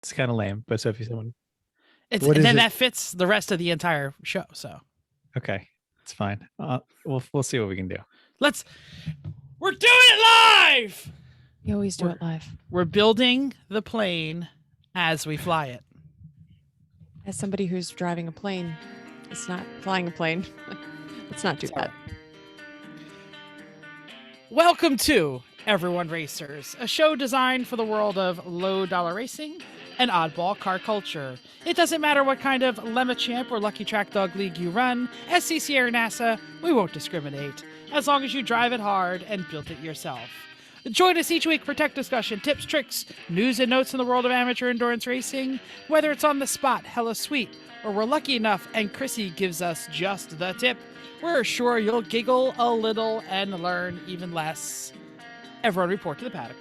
It's kind of lame, but so if you someone, That fits the rest of the entire show. So okay, it's fine. We'll see what we can do. We're doing it live. You always do it live. We're building the plane as we fly it. As somebody who's driving a plane, it's not flying a plane. It's not too bad. Welcome to Everyone Racers, a show designed for the world of low-dollar racing and oddball car culture. It doesn't matter what kind of Lemma Champ or Lucky Track Dog League you run, SCCA or NASA, we won't discriminate, as long as you drive it hard and built it yourself. Join us each week for tech discussion, tips, tricks, news and notes in the world of amateur endurance racing, whether it's on the spot, hella sweet, or we're lucky enough and Chrissy gives us just the tip. We're sure you'll giggle a little and learn even less. Everyone report to the paddock.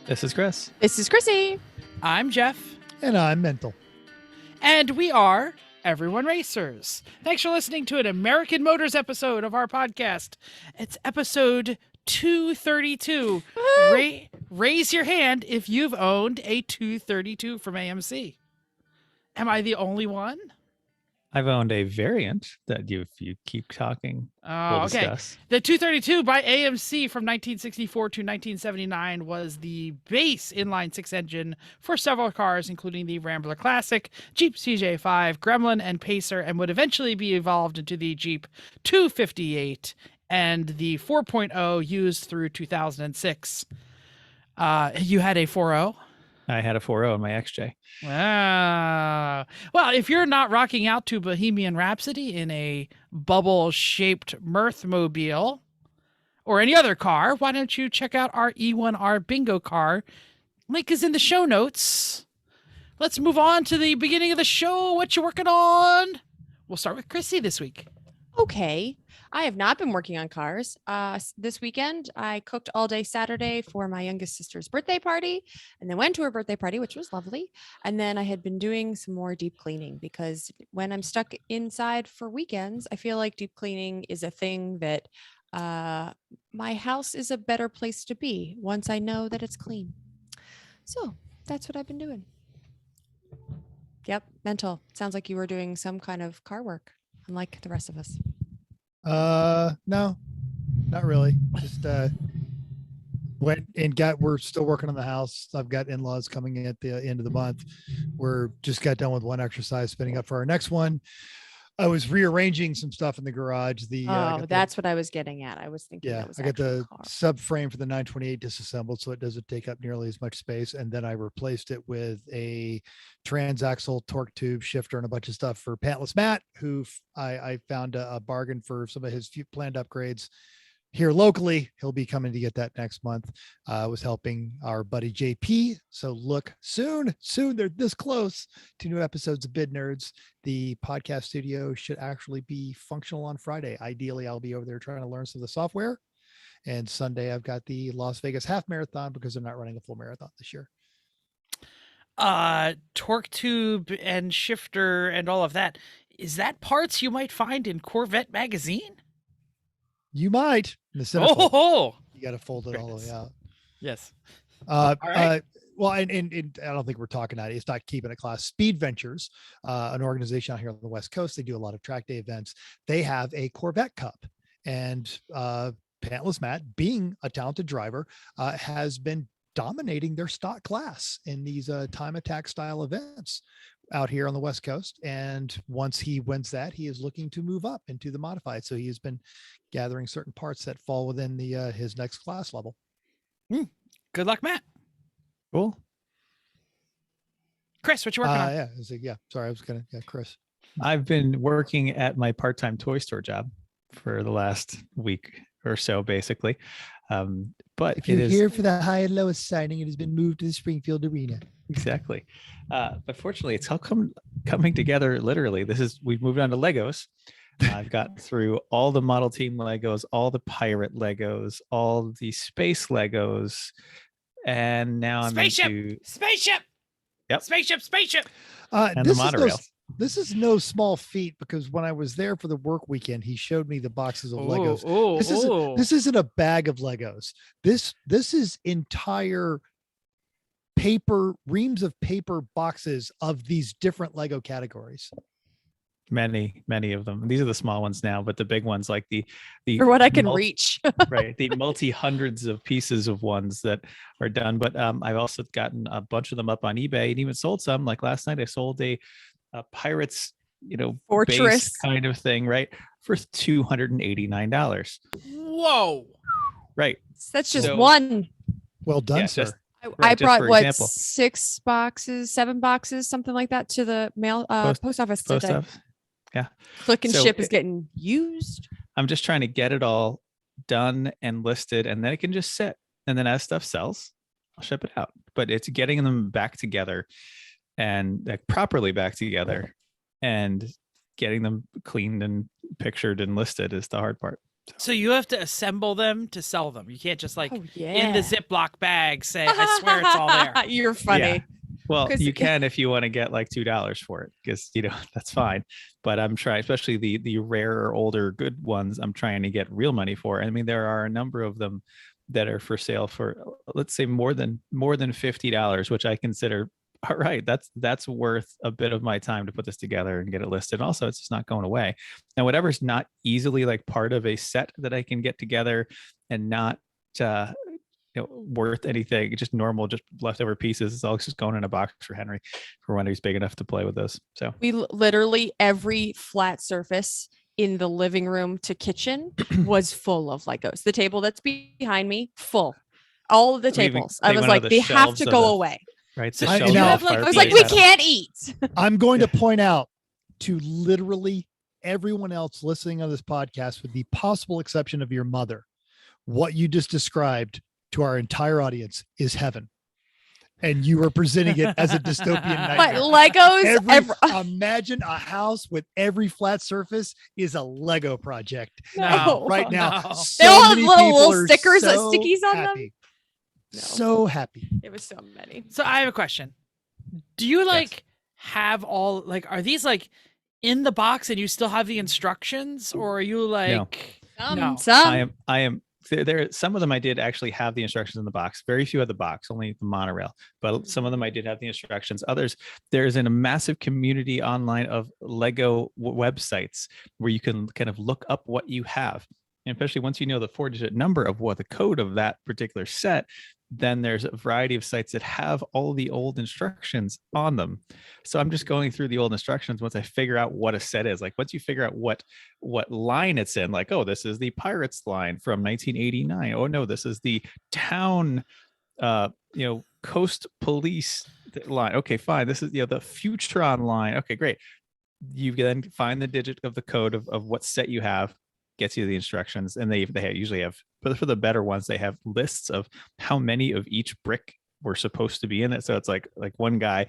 This is Chris. This is Chrissy. I'm Jeff. And I'm Mental. And we are Everyone Racers. Thanks for listening to an American Motors episode of our podcast. It's episode 232. Raise your hand if you've owned a 232 from AMC. Am I the only one? I've owned a variant that if you keep talking, we'll discuss. The 232 by AMC from 1964 to 1979 was the base inline six engine for several cars, including the Rambler Classic, Jeep CJ5, Gremlin, and Pacer, and would eventually be evolved into the Jeep 258 and the 4.0 used through 2006. You had a 4.0? I had a 4.0 in my XJ. Wow. Well, if you're not rocking out to Bohemian Rhapsody in a bubble-shaped Mirthmobile or any other car, why don't you check out our E1R bingo car? Link is in the show notes. Let's move on to the beginning of the show. What you working on? We'll start with Chrissy this week. Okay. I have not been working on cars. This weekend, I cooked all day Saturday for my youngest sister's birthday party and then went to her birthday party, which was lovely. And then I had been doing some more deep cleaning because when I'm stuck inside for weekends, I feel like deep cleaning is a thing that my house is a better place to be once I know that it's clean. So that's what I've been doing. Yep. Mental. Sounds like you were doing some kind of car work, unlike the rest of us. No, not really. Just went and we're still working on the house. I've got in-laws coming in at the end of the month. We're just got done with one exercise, spinning up for our next one. I was rearranging some stuff in the garage. That's what I was getting at. I was thinking that was I got the subframe for the 928 disassembled, so it doesn't take up nearly as much space. And then I replaced it with a transaxle torque tube shifter and a bunch of stuff for Pantless Matt, who I found a bargain for some of his planned upgrades here locally. He'll be coming to get that next month. I was helping our buddy JP. So look soon, they're this close to new episodes of Bid Nerds. The podcast studio should actually be functional on Friday. Ideally, I'll be over there trying to learn some of the software. And Sunday, I've got the Las Vegas half marathon because they're not running a full marathon this year. Torque tube and shifter and all of that. Is that parts you might find in Corvette magazine? You might. You got to fold it all the way out. Yes. All right. Well, and I don't think we're talking about it. It's not keeping it class. Speed Ventures, an organization out here on the West Coast. They do a lot of track day events. They have a Corvette Cup, and Pantless Matt, being a talented driver, has been dominating their stock class in these time attack style events out here on the West Coast. And once he wins that, he is looking to move up into the modified. So he has been gathering certain parts that fall within the his next class level. Good luck, Matt. Cool. Chris, what you working on? Sorry, I was gonna. Yeah, Chris. I've been working at my part-time toy store job for the last week or so, basically. But if you're here for the high and lowest signing, it has been moved to the Springfield Arena. Exactly. But fortunately, it's all coming together. Literally, we've moved on to Legos. I've got through all the model team Legos, all the pirate Legos, all the space Legos, and now I'm into spaceship. Yep. Spaceship. And the monorail. This is no small feat because when I was there for the work weekend, he showed me the boxes of Legos. This isn't a bag of Legos. This is entire reams of paper boxes of these different Lego categories. Many of them. These are the small ones now, but the big ones, like the For what I can reach. right, the multi-hundreds of pieces of ones that are done. But I've also gotten a bunch of them up on eBay and even sold some. Like last night I sold a Pirates, Fortress base kind of thing, right, for $289. Whoa. Right. That's just So- one. Well done, Yeah, sir. just- I Right, just brought for what, example. 6 boxes, 7 boxes, something like that to the mail post office Post today. office. Yeah. Click and So ship is getting used. I'm just trying to get it all done and listed, and then it can just sit. And then as stuff sells, I'll ship it out. But it's getting them back together and like properly back together and getting them cleaned and pictured and listed is the hard part. So you have to assemble them to sell them. You can't just like Oh, yeah. in the Ziploc bag say, I swear it's all there. You're funny. Yeah. Well, 'Cause- you can if you want to get like $2 for it, because that's fine. But I'm trying, especially the rarer, older, good ones. I'm trying to get real money for. I mean, there are a number of them that are for sale for, let's say, more than $50, which I consider all right. That's worth a bit of my time to put this together and get it listed. Also, it's just not going away. And whatever's not easily like part of a set that I can get together and not worth anything, just normal, just leftover pieces. It's all just going in a box for Henry for when he's big enough to play with those. So We literally every flat surface in the living room to kitchen was full of Legos. The table that's behind me, full. All of the We even tables. I made was one of like, the they have shelves to of go the- away. right. So the you shelves have, of the like- I was like, fireplace we had 'em. can't eat. I'm going to point out to literally everyone else listening on this podcast, with the possible exception of your mother, what you just described to our entire audience is heaven. And you are presenting it as a dystopian But nightmare. Legos, Imagine a house with every flat surface is a Lego project. No. Right now, No. so They all have many little people are stickers, like so stickies on them? happy. No. So happy. it was so many. So I have a question. Do you like have all like are these like in the box and you still have the instructions, or are you like no? Some. I am there. Some of them I did actually have the instructions in the box. Very few had the box, only the monorail. But some of them I did have the instructions. Others, there's a massive community online of Lego websites where you can kind of look up what you have. And especially once you know the 4-digit number of what the code of that particular set, then there's a variety of sites that have all the old instructions on them. So I'm just going through the old instructions once I figure out what a set is. Like once you figure out what line it's in, like, oh, this is the Pirates line from 1989. Oh no, this is the town Coast Police line. Okay, fine. This is the Futron line. Okay, great. You then find the digit of the code of what set you have, gets you the instructions, and they usually have, but for the better ones, they have lists of how many of each brick were supposed to be in it. So it's like one guy,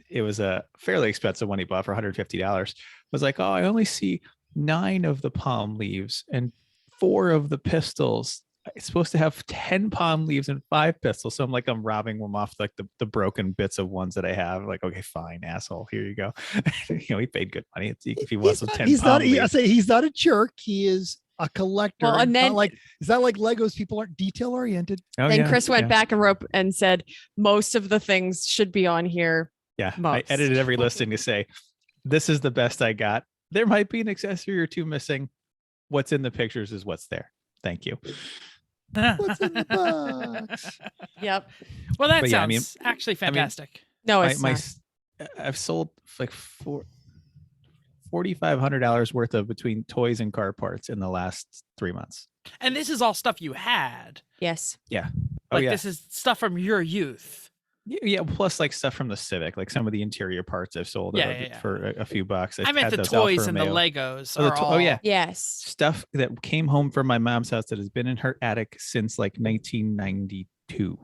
it was a fairly expensive one he bought for $150, was like, oh, I only see 9 of the palm leaves and 4 of the pistols. It's supposed to have 10 palm leaves and 5 pistols. So I'm robbing them off like the broken bits of ones that I have. Like, okay, fine, asshole, here you go. He paid good money if he wants some 10 palm leaves. I say he's not a jerk. He is a collector. Well, and then- it's not like Legos people aren't detail oriented. Oh, Then yeah, Chris went yeah. back and wrote and said, most of the things should be on here. Yeah, I most. edited every listing to say, this is the best I got. There might be an accessory or 2 missing. What's in the pictures is what's there. Thank you. What's in the box? Yep. Well, that But sounds yeah, I mean- actually fantastic. No, it's not. I've sold like $4,500 worth of between toys and car parts in the last 3 months. And this is all stuff you had. Yes. Oh Like yeah. this is stuff from your youth. Yeah, plus like stuff from the Civic, like some of the interior parts I've sold for a few bucks. I meant had the those toys Alfa and the Romeo. Legos. Oh, the are to- oh, all- yeah. Yes. Stuff that came home from my mom's house that has been in her attic since like 1992.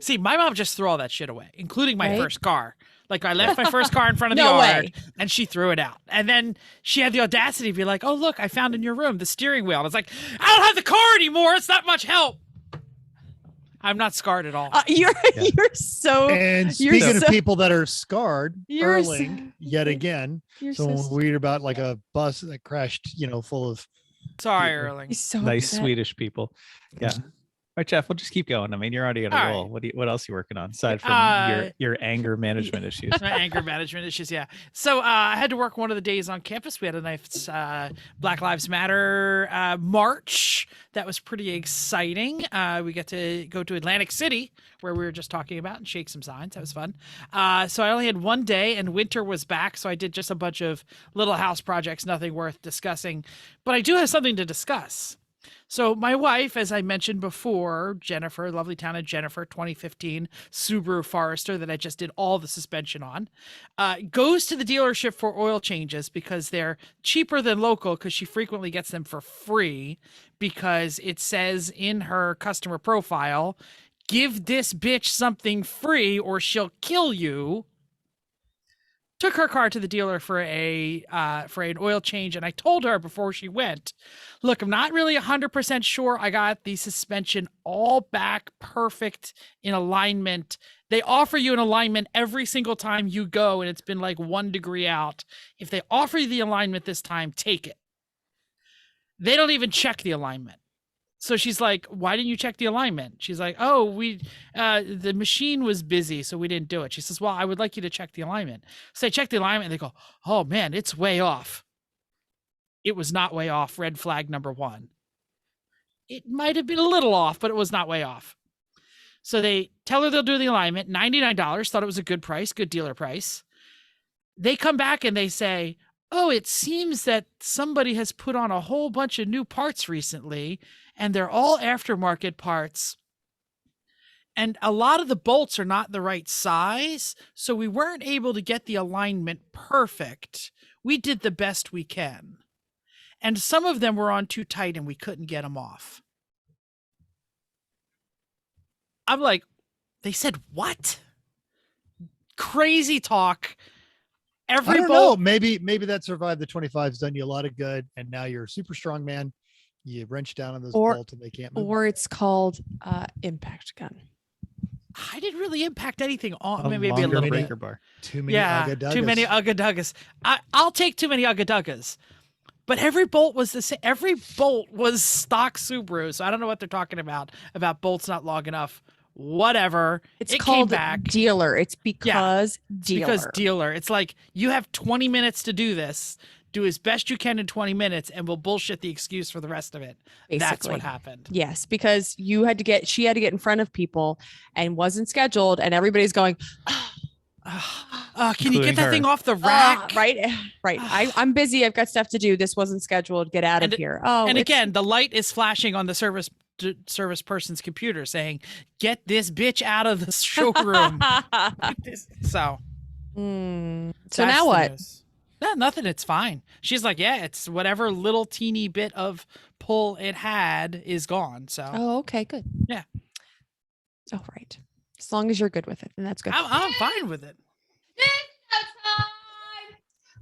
See, my mom just threw all that shit away, including my Right? first car. Like I left my first car in front of No the yard way. and she threw it out. And then she had the audacity to be like, oh, look, I found in your room the steering wheel. And it's like, I don't have the car anymore. It's not much help. I'm not scarred at all. You're Yeah. you're so And You're speaking so- of people that are scarred, You're so- Erling, yet again, you're someone so weird about like a bus that crashed, full of Sorry, people. Erling. he's so Nice upset. Swedish people. Yeah. right, Jeff, we'll just keep going. I mean, you're already on a All roll. right. What else are you working on aside from your anger management issues? My anger management issues, yeah. So I had to work one of the days on campus. We had a nice Black Lives Matter march. That was pretty exciting. We got to go to Atlantic City, where we were just talking about, and shake some signs. That was fun. So I only had one day, and winter was back, so I did just a bunch of little house projects, nothing worth discussing. But I do have something to discuss. So my wife, as I mentioned before, Jennifer, lovely town of Jennifer, 2015 Subaru Forester that I just did all the suspension on, goes to the dealership for oil changes because they're cheaper than local, because she frequently gets them for free because it says in her customer profile, give this bitch something free or she'll kill you. Took her car to the dealer for an oil change, and I told her before she went, look, I'm not really 100% sure I got the suspension all back perfect in alignment. They offer you an alignment every single time you go, and it's been like 1 degree out. If they offer you the alignment this time, take it. They don't even check the alignment. So she's like, why didn't you check the alignment? She's like, oh, the machine was busy, so we didn't do it. She says, well, I would like you to check the alignment. So I check the alignment, and they go, oh man, it's way off. It was not way off. Red flag number 1. It might have been a little off, but it was not way off. So they tell her they'll do the alignment, $99, thought it was a good price, good dealer price. They come back and they say, oh, it seems that somebody has put on a whole bunch of new parts recently, and they're all aftermarket parts. And a lot of the bolts are not the right size, so we weren't able to get the alignment perfect. We did the best we can. And some of them were on too tight, and we couldn't get them off. I'm like, they said what? Crazy talk. I don't know. Maybe that survived the 25's done you a lot of good, and now you're a super strong man. You wrench down on those bolts and they can't move. Or it's called impact gun. I didn't really impact anything on maybe a longer little bit. breaker bar. Too many Yeah, too many Ugga-Duggas. I'll take too many Ugga-Duggas. But every bolt was the same. Every bolt was stock Subaru. So I don't know what they're talking about bolts not long enough. Whatever. It's it called came back. dealer. It's because dealer. Because dealer. It's like, you have 20 minutes to do this. Do as best you can in 20 minutes, and we'll bullshit the excuse for the rest of it. Basically. That's what happened. Yes, because she had to get in front of people and wasn't scheduled, and everybody's going, can you get that thing off the rack? Right. I'm busy. I've got stuff to do. This wasn't scheduled. Get out of here. Oh, and again, the light is flashing on the service person's computer saying, get this bitch out of the showroom. So now what? No, nothing. It's fine. She's like, yeah, it's whatever little teeny bit of pull it had is gone. So. Oh, okay, good. Yeah. Oh, right. As long as you're good with it, and that's good. I'm fine with it.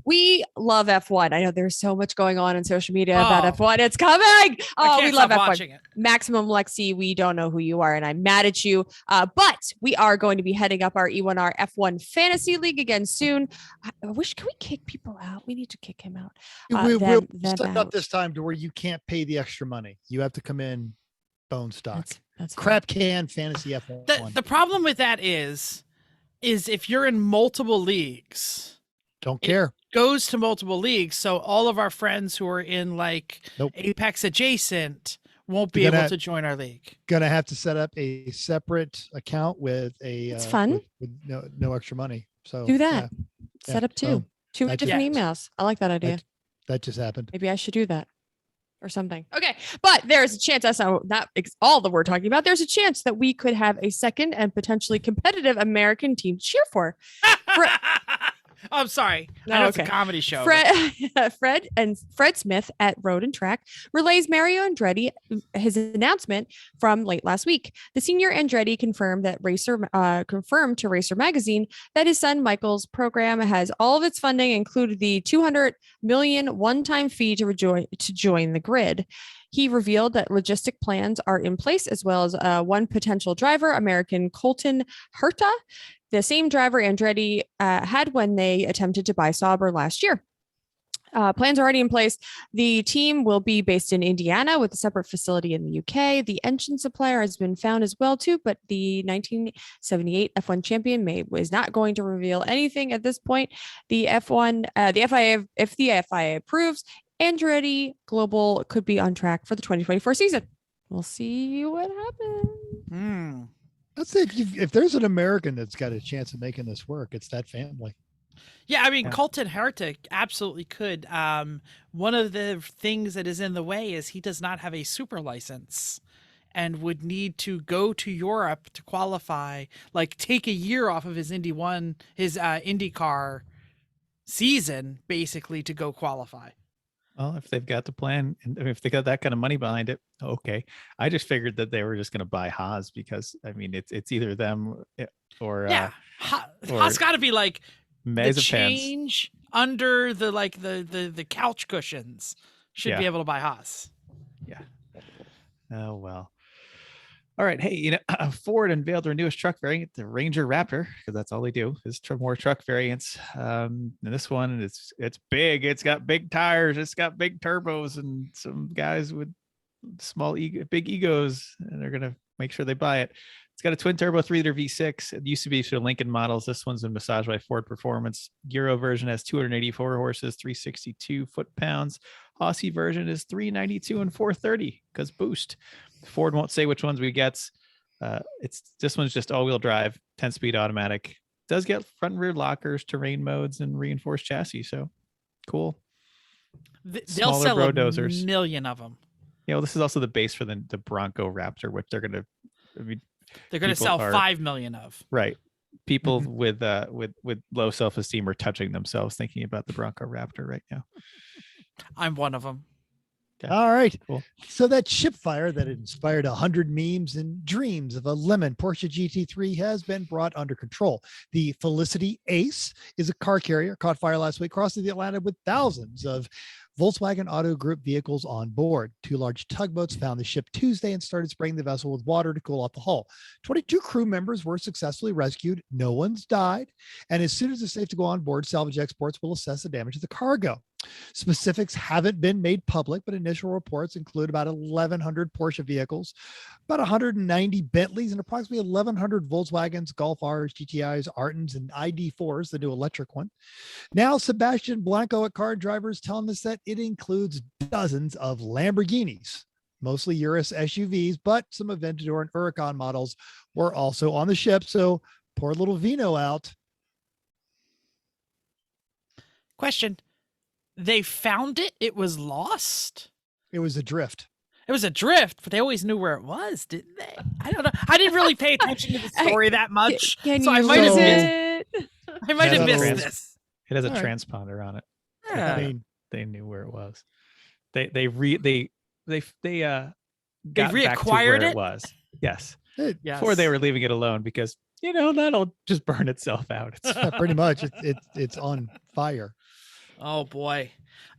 We love F1. I know there's so much going on in social media about F1. It's coming. Oh, we love F1. Watching it. Maximum Lexi, we don't know who you are, and I'm mad at you. But we are going to be heading up our E1R F1 Fantasy League again soon. Can we kick people out? We need to kick him out. We'll set up this time to where you can't pay the extra money. You have to come in bone stock. That's crap can fantasy F1. The problem with that is if you're in multiple leagues, don't care. Goes to multiple leagues, so all of our friends who are in Apex adjacent won't be able to join our league. Gonna have to set up a separate account with it's fun with no extra money. So do that. Set up two different emails. I like that idea. That just happened. Maybe I should do that or something. Okay, but there's a chance. That's not all that we're talking about. There's a chance that we could have a second and potentially competitive American team to cheer for. I'm sorry. I know it's a comedy show. Fred Smith at Road and Track relays Mario Andretti his announcement from late last week. The senior Andretti confirmed to Racer Magazine that his son Michael's program has all of its funding, including the $200 million one-time fee to join the grid. He revealed that logistic plans are in place, as well as one potential driver, American Colton Herta, the same driver Andretti had when they attempted to buy Sauber last year. Plans are already in place. The team will be based in Indiana with a separate facility in the UK. The engine supplier has been found as well too, but the 1978 F1 champion is not going to reveal anything at this point. The FIA, if the FIA approves, Andretti Global could be on track for the 2024 season. We'll see what happens. Let's say if there's an American that's got a chance of making this work, it's that family. Yeah, I mean, Colton Herta absolutely could. One of the things that is in the way is he does not have a super license and would need to go to Europe to qualify, like take a year off of his IndyCar season, basically, to go qualify. Well, if they've got the plan and if they got that kind of money behind it, okay. I just figured that they were just going to buy Haas because, I mean, it's either them or Haas got to be like the change under the couch cushions should be able to buy Haas. Yeah. Oh, well. All right. Hey, Ford unveiled their newest truck variant, the Ranger Raptor, because that's all they do is more truck variants. And this one, it's big. It's got big tires. It's got big turbos, and some guys with big egos, and they're gonna make sure they buy it. It's got a twin turbo 3-liter V6. It used to be for Lincoln models. This one's been massaged by Ford Performance. Euro version has 284 horses, 362 foot-pounds. Aussie version is 392 and 430 because boost. Ford won't say which ones we get. This one's just all-wheel drive, 10-speed automatic. Does get front and rear lockers, terrain modes, and reinforced chassis. So cool. They'll sell a million of them. This is also the base for the Bronco Raptor, which they're going to. They're going to sell 5 million of. Right. People with low self-esteem are touching themselves thinking about the Bronco Raptor right now. I'm one of them. Okay. All right. Cool. So that ship fire that inspired 100 memes and dreams of a lemon Porsche GT3 has been brought under control. The Felicity Ace is a car carrier caught fire last week crossing the Atlantic with thousands of Volkswagen Auto Group vehicles on board. 2 large tugboats found the ship Tuesday and started spraying the vessel with water to cool off the hull. 22 crew members were successfully rescued. No one's died. And as soon as it's safe to go on board, salvage exports will assess the damage to the cargo. Specifics haven't been made public, but initial reports include about 1,100 Porsche vehicles, about 190 Bentleys, and approximately 1,100 Volkswagens, Golf Rs, GTIs, Artons, and ID4s, the new electric one. Now, Sebastian Blanco at Car Drivers telling us that it includes dozens of Lamborghinis, mostly Urus SUVs, but some Aventador and Huracan models were also on the ship. So poor little Vino out. Question. They found it? It was lost? It was adrift. It was adrift, but they always knew where it was, didn't they? I don't know. I didn't really pay attention to the story that much. So I might have missed this. It has a transponder on it. Yeah. I mean, they knew where it was. They reacquired back to where it was. Yes. Before they were leaving it alone because that'll just burn itself out. Pretty much. It's on fire. Oh boy.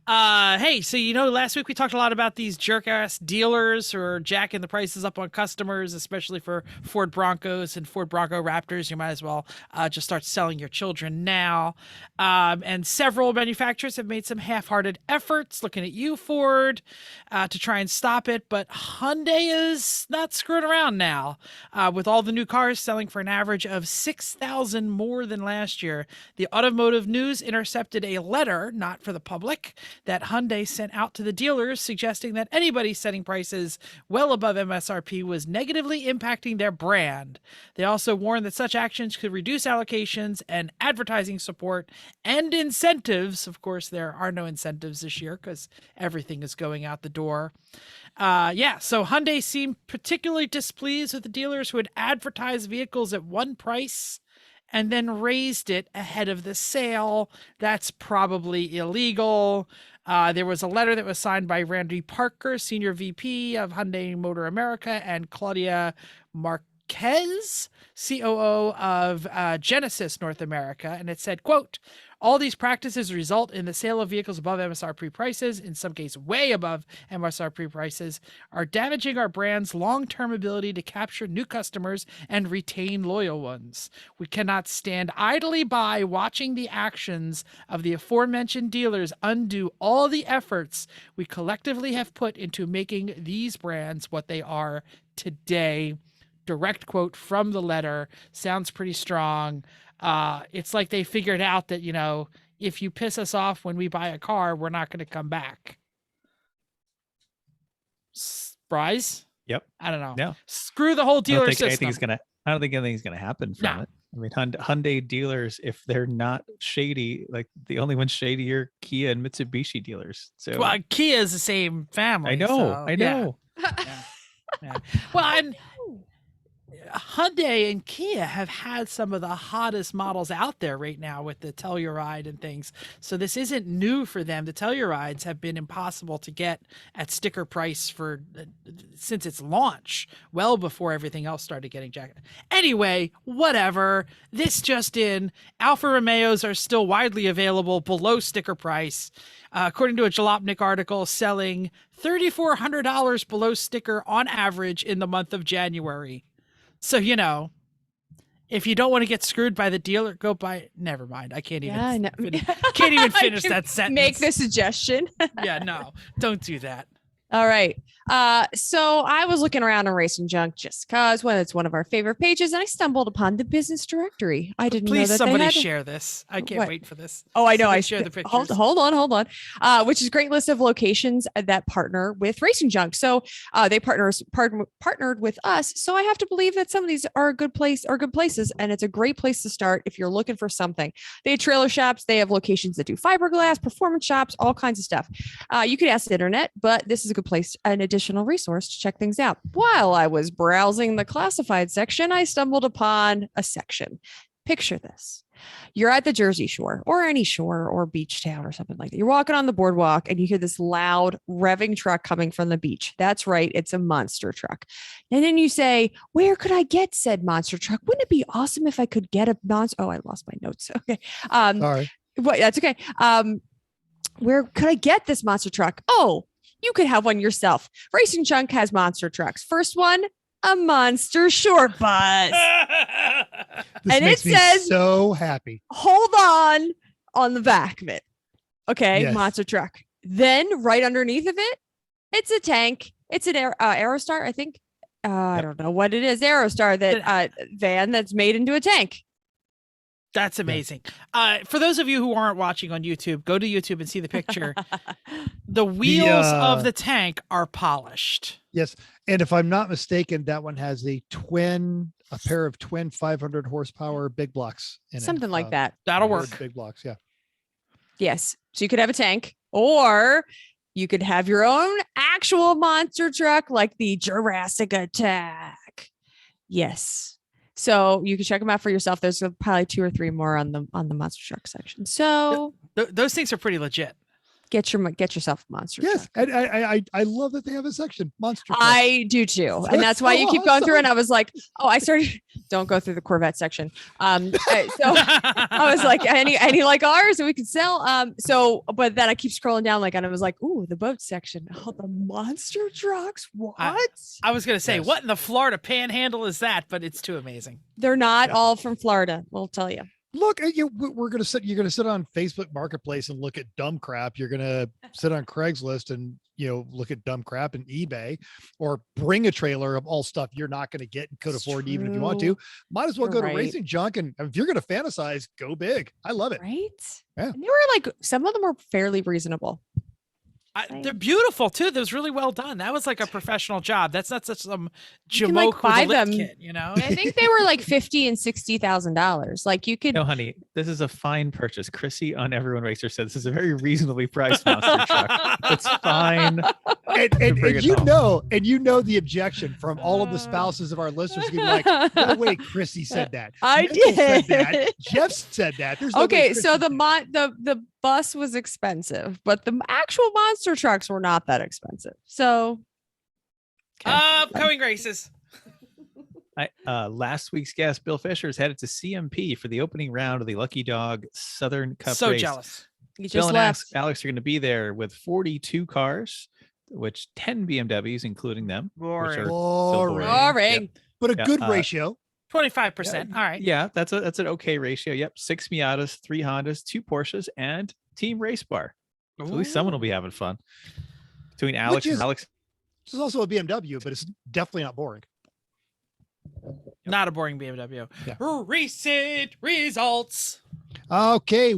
Hey, so last week we talked a lot about these jerk-ass dealers who are jacking the prices up on customers, especially for Ford Broncos and Ford Bronco Raptors. You might as well just start selling your children now. And several manufacturers have made some half-hearted efforts, looking at you, Ford, to try and stop it. But Hyundai is not screwing around now. With all the new cars selling for an average of 6,000 more than last year, the Automotive News intercepted a letter, not for the public, that Hyundai sent out to the dealers suggesting that anybody setting prices well above MSRP was negatively impacting their brand. They also warned that such actions could reduce allocations and advertising support and incentives. Of course, there are no incentives this year because everything is going out the door. So Hyundai seemed particularly displeased with the dealers who had advertised vehicles at one price and then raised it ahead of the sale. That's probably illegal. There was a letter that was signed by Randy Parker, Senior VP of Hyundai Motor America, and Claudia Marquez, Marquez, COO of Genesis North America, and it said, quote, all these practices result in the sale of vehicles above MSRP prices, in some cases way above MSRP prices, are damaging our brand's long-term ability to capture new customers and retain loyal ones. We cannot stand idly by watching the actions of the aforementioned dealers undo all the efforts we collectively have put into making these brands what they are today. Direct quote from the letter. Sounds pretty strong. It's like they figured out that, you know, if you piss us off when we buy a car, we're not going to come back. Surprise? Yep. I don't know. No. Screw the whole dealer system. I don't think anything's gonna happen from it. I mean, Hyundai dealers, if they're not shady, like the only ones shady are Kia and Mitsubishi dealers. So Well, Kia is the same family. I know. So, I know. Yeah. Well, and Hyundai and Kia have had some of the hottest models out there right now with the Telluride and things. So this isn't new for them. The Tellurides have been impossible to get at sticker price since its launch, well before everything else started getting jacked. Anyway, whatever. This just in, Alfa Romeos are still widely available below sticker price. According to a Jalopnik article, selling $3,400 below sticker on average in the month of January. So, you know, if you don't want to get screwed by the dealer, go buy. Never mind. I can't even. Can't even finish that sentence. Make the suggestion. Yeah, no, don't do that. All right. So I was looking around on Racing Junk just because it's one of our favorite pages, and I stumbled upon the business directory. I didn't know that somebody they had share this. I can't What? wait for this. Oh, I know. Somebody I share the pictures. hold on. Which is a great list of locations that partner with Racing Junk. So they partnered with us. So I have to believe that some of these are good places, and it's a great place to start if you're looking for something. They have trailer shops. They have locations that do fiberglass, performance shops, all kinds of stuff. You could ask the internet, but this is a good place, an additional resource to check things out. While I was browsing the classified section, I stumbled upon a section. Picture this. You're at the Jersey Shore or any shore or beach town or something like that. You're walking on the boardwalk and you hear this loud revving truck coming from the beach. That's right. It's a monster truck. And then you say, where could I get said monster truck? Wouldn't it be awesome if I could get a monster? Oh, I lost my notes. Okay. Sorry. Well, that's okay. Where could I get this monster truck? Oh, you could have one yourself. Racing Junk has monster trucks. First one, a monster short bus. This And makes it me says- so happy. Hold on the back of it. Okay, Yes. monster truck. Then right underneath of it, it's a tank. It's an Aerostar, I think. I don't know what it is. Aerostar, that van that's made into a tank. That's amazing. For those of you who aren't watching on YouTube, go to YouTube and see the picture. The wheels of the tank are polished. Yes. And if I'm not mistaken, that one has a pair of twin 500 horsepower big blocks in it. Something like that. That'll work. Big blocks. Yeah. Yes. So you could have a tank, or you could have your own actual monster truck like the Jurassic Attack. Yes. So you can check them out for yourself. There's probably 2 or 3 more on the monster truck section. So Those things are pretty legit. get yourself a monster Yes. truck. And I love that they have a section monster. trucks. I do too. And that's why so you keep going through. awesome. And I was like, don't go through the Corvette section. So I was like, any like ours that we could sell. But then I keep scrolling down, and I was like, ooh, the boat section. Oh, the monster trucks. What? I was going to say, Yes. what in the Florida panhandle is that? But it's too amazing. They're not Yeah. all from Florida. We'll tell you. Look, you're going to sit on Facebook Marketplace and look at dumb crap. You're going to sit on Craigslist and, look at dumb crap and eBay, or bring a trailer of all stuff you're not going to get and could It's afford even if you want true. to. Might as well You're go right. to Racing Junk. And if you're going to fantasize, go big. I love it. Right? Yeah. And they were some of them were fairly reasonable. They're beautiful too. That was really well done. That was like a professional job. That's not such some You can, jamoke buy with a lift them. kit, you know? I think they were like $50,000 and $60,000. Like you could. No, honey, this is a fine purchase. Chrissy on Everyone Racer said this is a very reasonably priced monster truck. It's fine. And bring it you home. know the objection from all of the spouses of our listeners being like, no way, Chrissy said that. I Michael said did. that. Jeff said that. There's no way Okay, Chrissy so did that. the bus was expensive, but the actual monster trucks were not that expensive. So Upcoming races. Last week's guest, Bill Fisher, is headed to CMP for the opening round of the Lucky Dog Southern Cup So race. jealous. You just Bill and left. Alex are going to be there with 42 cars, which 10 BMWs, including them, which Boring. are still boring. Boring. But a Yeah, good ratio. 25%. All right. Yeah, that's an okay ratio. Yep, 6 Miatas, 3 Hondas, 2 Porsches, and Team Race Bar. So at least someone will be having fun. Between Alex and Alex. This is also a BMW, but it's definitely not boring. Not a boring BMW. Yeah. Recent results. Okay.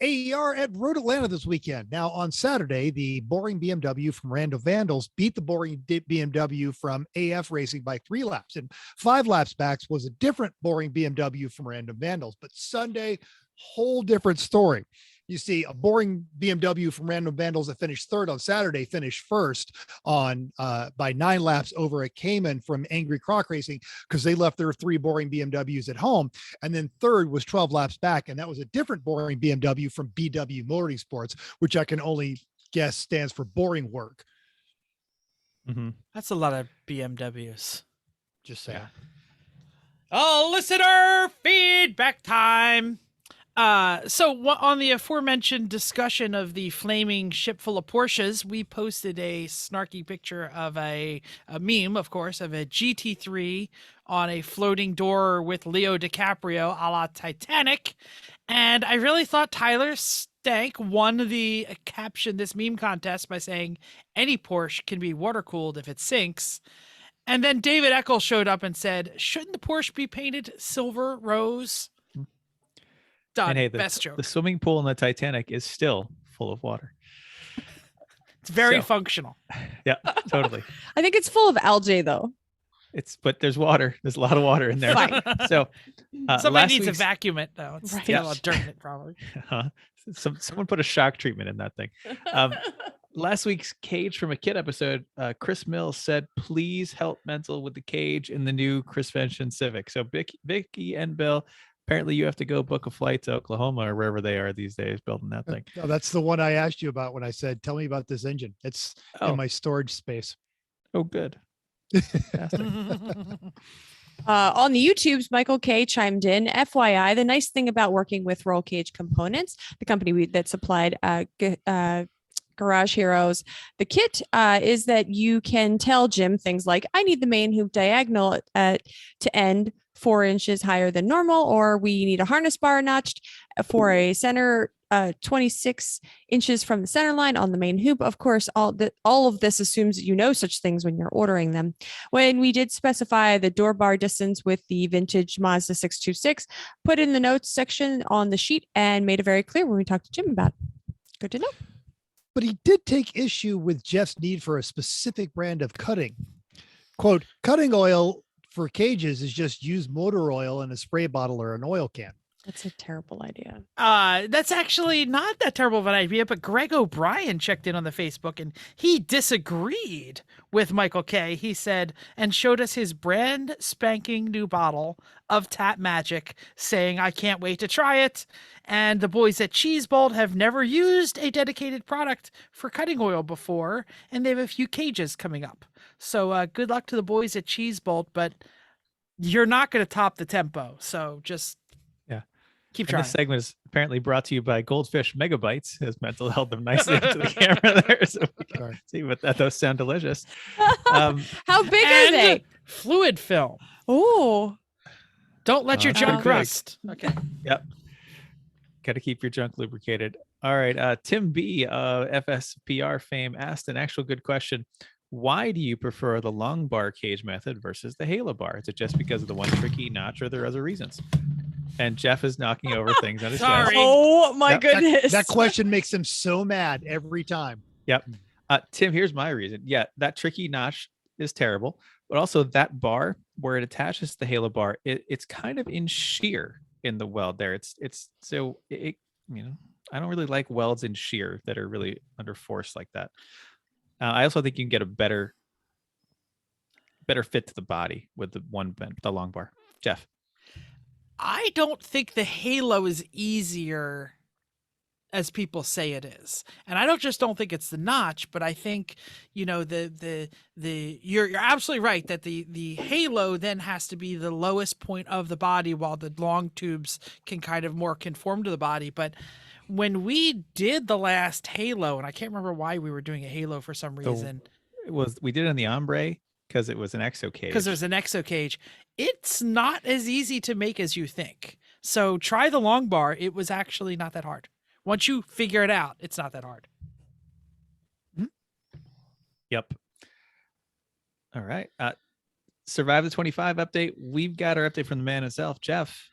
AER at Road Atlanta this weekend. Now, on Saturday, the boring BMW from Randall Vandals beat the boring BMW from AF Racing by 3 laps. And 5 laps back was a different boring BMW from Randall Vandals. But Sunday, whole different story. You see, a boring BMW from Random Vandals that finished third on Saturday finished first on by 9 laps over a Cayman from Angry Croc Racing because they left their 3 boring BMWs at home. And then third was 12 laps back, and that was a different boring BMW from BW Motorsports, which I can only guess stands for boring work. Mm-hmm. That's a lot of BMWs. Just saying. Listener feedback time. On the aforementioned discussion of the flaming ship full of Porsches, we posted a snarky picture of a meme, of course, of a GT3 on a floating door with Leo DiCaprio a la Titanic. And I really thought Tyler Stank won the caption this meme contest by saying any Porsche can be water cooled if it sinks. And then David Eckel showed up and said, shouldn't the Porsche be painted silver rose? Done. And hey, Best joke. the swimming pool in the Titanic is still full of water. It's very functional. Yeah, totally. I think it's full of algae, though. But there's water. There's a lot of water in there. Fine. So Somebody needs to vacuum it, though. It's Right. got a lot of dirt in it, probably. Someone put a shock treatment in that thing. Last week's Cage from a Kid episode, Chris Mills said, please help Mental with the cage in the new Chris Vention Civic. So Vicky and Bill, apparently you have to go book a flight to Oklahoma or wherever they are these days building that thing. No, that's the one I asked you about when I said, tell me about this engine. It's in my storage space. Oh, good. On the YouTubes, Michael K chimed in. FYI, the nice thing about working with Roll Cage Components, the company that supplied Garage Heroes, the kit, is that you can tell Jim things like, I need the main hoop diagonal to end 4 inches higher than normal, or we need a harness bar notched for a center 26 inches from the center line on the main hoop. Of course, all of this assumes you know such things when you're ordering them. When we did specify the door bar distance with the vintage Mazda 626, put in the notes section on the sheet and made it very clear when we talked to Jim about it. Good to know. But he did take issue with Jeff's need for a specific brand of cutting. Quote, cutting oil for cages is just use motor oil in a spray bottle or an oil can. That's a terrible idea. That's actually not that terrible of an idea, but Greg O'Brien checked in on the Facebook and he disagreed with Michael K. He said, and showed us his brand spanking new bottle of Tap Magic, saying, I can't wait to try it. And the boys at Cheesebolt have never used a dedicated product for cutting oil before, and they have a few cages coming up. So good luck to the boys at Cheesebolt, but you're not going to top the tempo. So just keep trying. This segment is apparently brought to you by Goldfish Megabytes, as Mental held them nicely into the camera there. So we can see what those sound delicious. How big are they? Fluid film. Oh, don't let your junk rust. Okay. Yep. Got to keep your junk lubricated. All right. Tim B, FSPR fame, asked an actual good question. Why do you prefer the long bar cage method versus the Halo bar? Is it just because of the one tricky notch, or are there other reasons? And Jeff is knocking over things on his desk. Oh my goodness. That question makes him so mad every time. Yep. Tim, here's my reason. Yeah, that tricky notch is terrible, but also that bar where it attaches to the Halo bar, it's kind of in shear in the weld there. It's so it I don't really like welds in shear that are really under force like that. I also think you can get a better fit to the body with the long bar. Jeff. I don't think the Halo is easier as people say it is. And I don't think it's the notch, but I think, you know, you're absolutely right that the halo then has to be the lowest point of the body, while the long tubes can kind of more conform to the body. But when we did the last halo, and I can't remember why we were doing a halo for some reason, we did it on the ombre because it was an exo cage. because there's an exo cage. It's not as easy to make as you think. So try the long bar. It was actually not that hard. Once you figure it out, it's not that hard. Yep. All right. Survive the 25 update. We've got our update from the man himself, Jeff.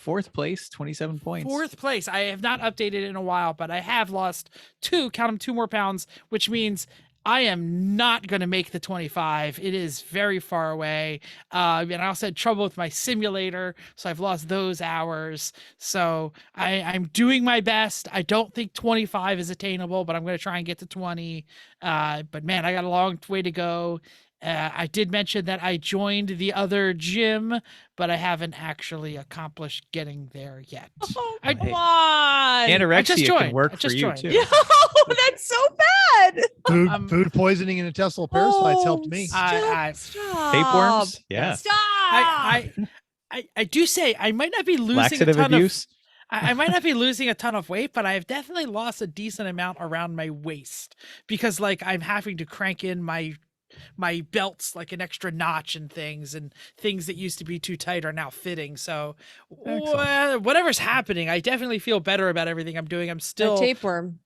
4th place, 27 points. 4th place. I have not updated in a while, but I have lost 2 more pounds, which means I am not going to make the 25. It is very far away. And I also had trouble with my simulator, so I've lost those hours. So I'm doing my best. I don't think 25 is attainable, but I'm going to try and get to 20. But man, I got a long way to go. I did mention that I joined the other gym, but I haven't actually accomplished getting there yet. Oh, Hey, come on. Anorexia can work for you joined. too. Yo, that's so bad. Food poisoning and intestinal parasites helped me. Stop. Tapeworms? Yeah. Stop. I do say I might not be losing Laxative a ton abuse? I might not be losing a ton of weight, but I've definitely lost a decent amount around my waist, because like I'm having to crank in my belts like an extra notch and things that used to be too tight are now fitting. So whatever's happening, I definitely feel better about everything I'm doing. I'm still tapeworm.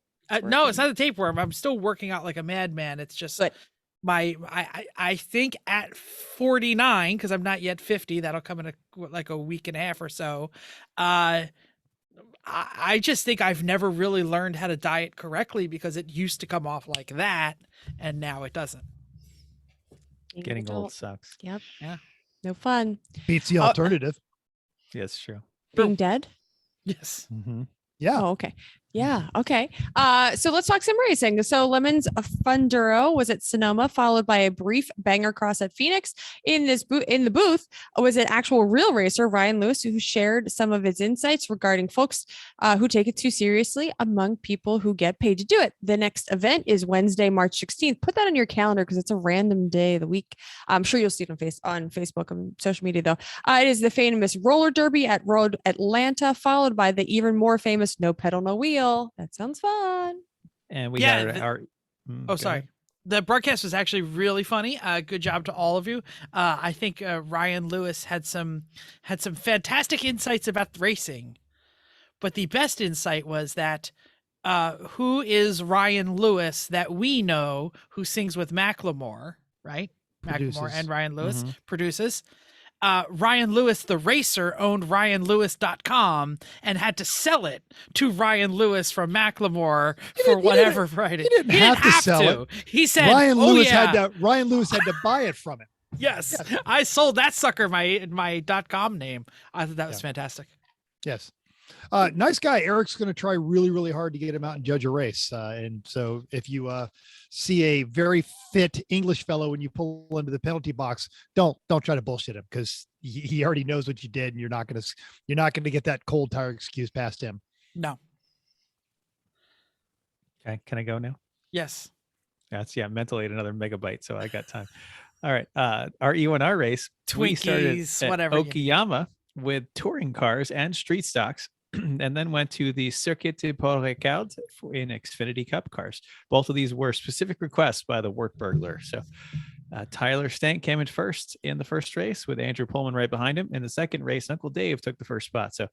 no, it's not a tapeworm. I'm still working out like a madman. It's just I think at 49, because I'm not yet 50, that'll come in like a week and a half or so. I just think I've never really learned how to diet correctly, because it used to come off like that and now it doesn't. Getting old sucks. Yep. Yeah. No fun. Beats the alternative. Yeah, it's true. Being dead? Yes. Mm-hmm. Yeah. Oh, okay. Yeah. Okay. So let's talk some racing. So Lemon's Funduro was at Sonoma, followed by a brief banger cross at Phoenix. In the booth was an actual real racer, Ryan Lewis, who shared some of his insights regarding folks who take it too seriously among people who get paid to do it. The next event is Wednesday, March 16th. Put that on your calendar because it's a random day of the week. I'm sure you'll see it on Facebook and social media, though. It is the famous roller derby at Road Atlanta, followed by the even more famous No Pedal, No Wheel. That sounds fun. And we had our sorry. The broadcast was actually really funny. Good job to all of you. I think Ryan Lewis had some fantastic insights about racing, but the best insight was that who is Ryan Lewis that we know, who sings with Macklemore, right? Macklemore and Ryan Lewis produces. Ryan Lewis, the racer, owned RyanLewis.com and had to sell it to Ryan Lewis from Macklemore for whatever Friday. He didn't have to sell it. He said, Ryan Lewis had to buy it from him. Yes. I sold that sucker my .com name. I thought that was fantastic. Yes. Nice guy. Eric's going to try really, really hard to get him out and judge a race. And so if you see a very fit English fellow when you pull into the penalty box, don't try to bullshit him, because he already knows what you did, and you're not going to get that cold tire excuse past him. No. Okay. Can I go now? Yes. That's mentally another megabyte. So I got time. All right. Our E1R race, we started Twinkies, at whatever. Okayama with touring cars and street stocks, and then went to the Circuit de Port Ricard in Xfinity Cup cars. Both of these were specific requests by the work burglar. So Tyler Stank came in first in the first race, with Andrew Pullman right behind him. In the second race, Uncle Dave took the first spot. So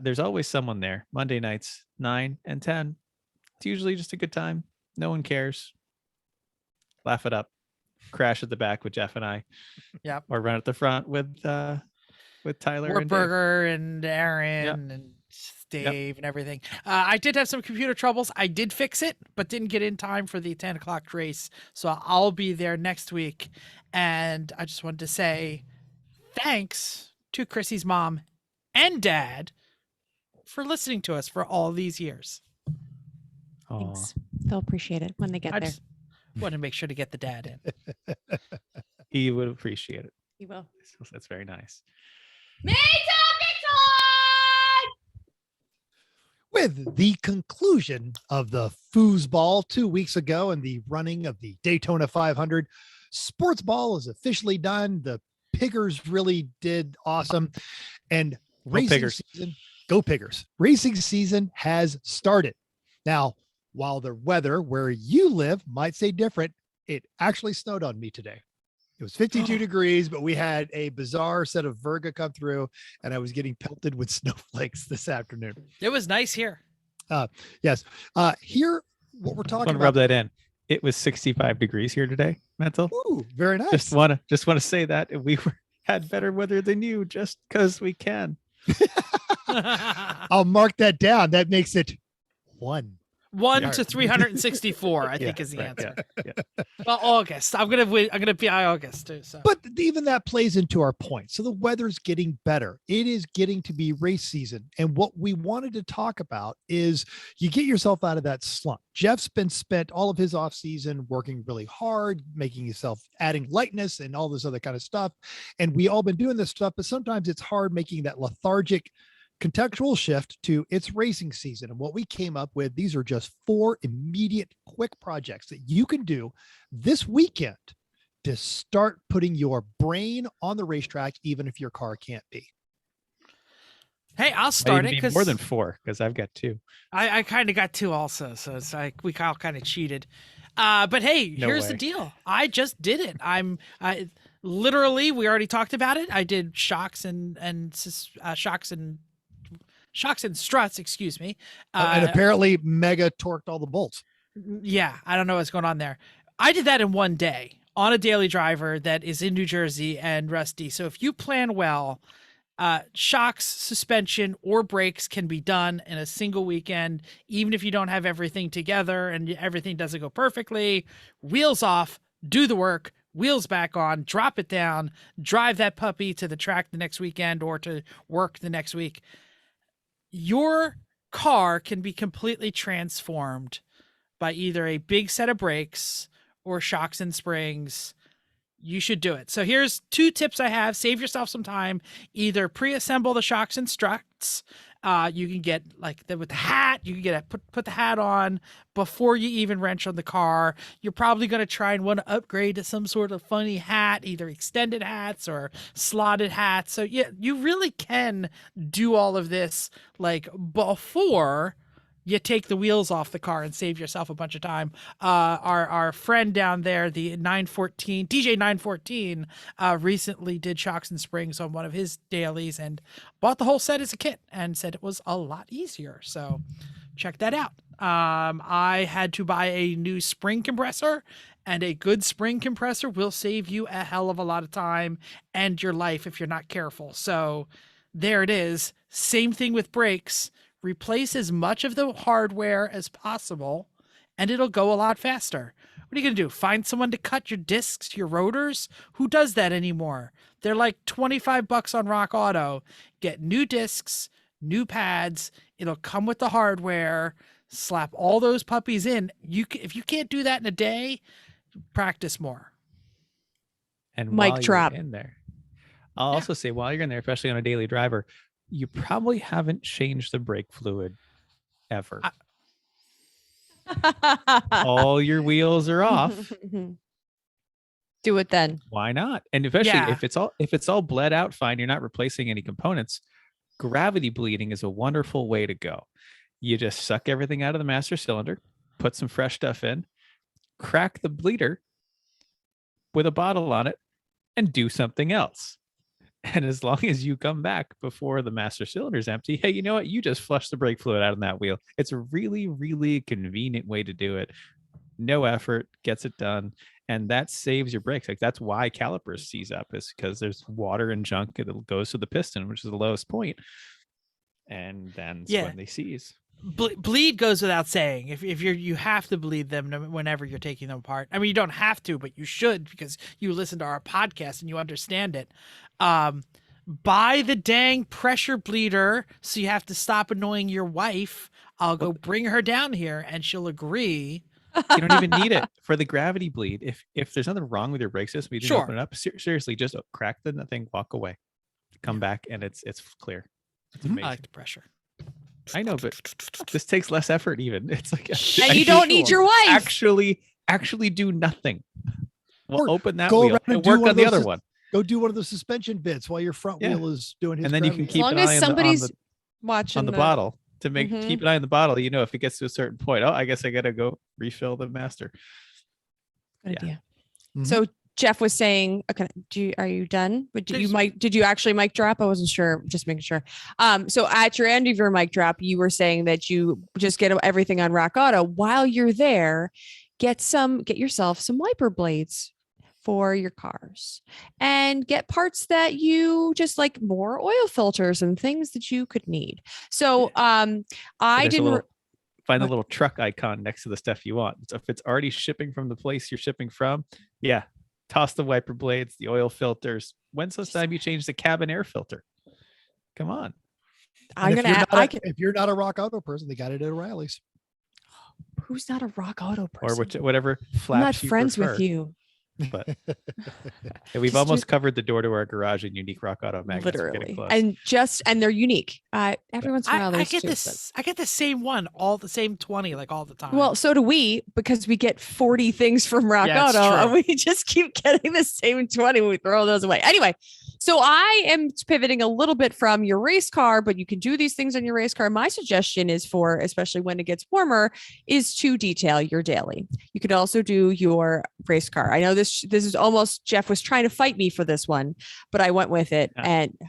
there's always someone there. Monday nights, 9 and 10. It's usually just a good time. No one cares. Laugh it up. Crash at the back with Jeff and I. Yep. Or run at the front with Tyler and Dave. Wartburger and Aaron and Dave and everything. I did have some computer troubles. I did fix it, but didn't get in time for the 10 o'clock race. So I'll be there next week. And I just wanted to say thanks to Chrissy's mom and dad for listening to us for all these years. Thanks. They'll appreciate it when they get there. Just want to make sure to get the dad in. He would appreciate it. He will. That's very nice. With the conclusion of the foosball 2 weeks ago and the running of the Daytona 500, sports ball is officially done. The Piggers really did awesome. And racing Piggers. season, go Piggers. Racing season has started. Now, while the weather where you live might say different, it actually snowed on me today. It was 52 degrees, but we had a bizarre set of Virga come through, and I was getting pelted with snowflakes this afternoon. It was nice here. Yes. Here, what we're I talking want to about. rub that in. It was 65 degrees here today, Mental. Ooh, very nice. Just want to say that had better weather than you just because we can. I'll mark that down. That makes it 1. 1 to 364, I think is the answer. Well, August. I'm gonna be August too. So, But even that plays into our point. So the weather's getting better. It is getting to be race season. And what we wanted to talk about is you get yourself out of that slump. Jeff's spent all of his off season working really hard, making himself, adding lightness and all this other kind of stuff. And we all been doing this stuff, but sometimes it's hard making that lethargic contextual shift to it's racing season. And what we came up with, these are just 4 immediate quick projects that you can do this weekend to start putting your brain on the racetrack, even if your car can't be. hey, I'll start it because more than 4 because I've got 2. I kind of got 2 also, so it's like we all kind of cheated. But hey, No here's way. the deal. I just did it. Literally, we already talked about it. I did shocks and struts, excuse me. And apparently Mega torqued all the bolts. Yeah, I don't know what's going on there. I did that in one day on a daily driver that is in New Jersey and rusty. So if you plan well, shocks, suspension, or brakes can be done in a single weekend, even if you don't have everything together and everything doesn't go perfectly. Wheels off, do the work, wheels back on, drop it down, drive that puppy to the track the next weekend or to work the next week. Your car can be completely transformed by either a big set of brakes or shocks and springs. You should do it. So here's 2 tips I have. Save yourself some time. Either pre-assemble the shocks and struts. You can get like with the hat. You can get put the hat on before you even wrench on the car. You're probably going to try and want to upgrade to some sort of funny hat, either extended hats or slotted hats. So yeah, you really can do all of this like before you take the wheels off the car and save yourself a bunch of time. Our friend down there, the 914 DJ 914, recently did shocks and springs on one of his dailies and bought the whole set as a kit and said it was a lot easier. So check that out. I had to buy a new spring compressor, and a good spring compressor will save you a hell of a lot of time and your life if you're not careful. So there it is. Same thing with brakes. Replace as much of the hardware as possible, and it'll go a lot faster. What are you going to do? Find someone to cut your discs, your rotors? Who does that anymore? They're like $25 on Rock Auto. Get new discs, new pads. It'll come with the hardware. Slap all those puppies in. If you can't do that in a day, practice more. And Mic while drop. you're in there, I'll also say while you're in there, especially on a daily driver, you probably haven't changed the brake fluid ever. All your wheels are off. Do it then. Why not? And especially Yeah. if it's all bled out fine, you're not replacing any components. Gravity bleeding is a wonderful way to go. You just suck everything out of the master cylinder, put some fresh stuff in, crack the bleeder with a bottle on it, and do something else. And as long as you come back before the master cylinder is empty, hey, you know what? You just flush the brake fluid out of that wheel. It's a really, really convenient way to do it. No effort, gets it done. And that saves your brakes. Like that's why calipers seize up, is because there's water and junk that goes to the piston, which is the lowest point. And then when they seize. Bleed goes without saying. If you have to bleed them whenever you're taking them apart. I mean, you don't have to, but you should because you listen to our podcast and you understand it. Buy the dang pressure bleeder so you have to stop annoying your wife. I'll go bring her down here and she'll agree. You don't even need it for the gravity bleed. If there's nothing wrong with your brake system, you didn't Sure. open it up. Seriously, just crack the thing, walk away, come back, and it's clear. It's amazing. I like the pressure. I know, but this takes less effort. Even it's like, And you don't need your wife. Actually do nothing. We'll Or open that go wheel around and and do work one on of the those other one, Go do one of the suspension bits while your front Yeah. wheel is doing his. and then you can gravity. As keep long an as eye somebody's watching on the bottle to make Mhm. keep an eye on the bottle. You know, if it gets to a certain point, oh, I guess I gotta go refill the master. Good Yeah. idea. Mhm. So Jeff was saying, okay, are you done? But did you actually mic drop? I wasn't sure, just making sure. So at your end of your mic drop, you were saying that you just get everything on Rock Auto. While you're there, get yourself some wiper blades for your cars and get parts that you just like, more oil filters and things that you could need. So I There's a didn't little- Find the what? little truck icon next to the stuff you want. So if it's already shipping from the place you're shipping from, yeah, toss the wiper blades, the oil filters. When's the last time you changed the cabin air filter? Come on. I'm And gonna if you're not a Rock Auto person, they got it at O'Reilly's. who's not a Rock Auto Or person? whatever flaps I'm not you friends prefer. with you. But yeah, we've Just almost covered the door to our garage in unique Rock Auto magnets. We're getting Literally, close. and they're unique. Every once in a while, I there's get two, this. I get the same one, all the same 20, like all the time. Well, so do we, because we get 40 things from Rock Yeah, it's Auto, true. and we just keep getting the same 20 when we throw those away. Anyway, so I am pivoting a little bit from your race car, but you can do these things on your race car. My suggestion is for, especially when it gets warmer, is to detail your daily. You could also do your race car. I know this is almost, Jeff was trying to fight me for this one, but I went with it. Yeah. And I'm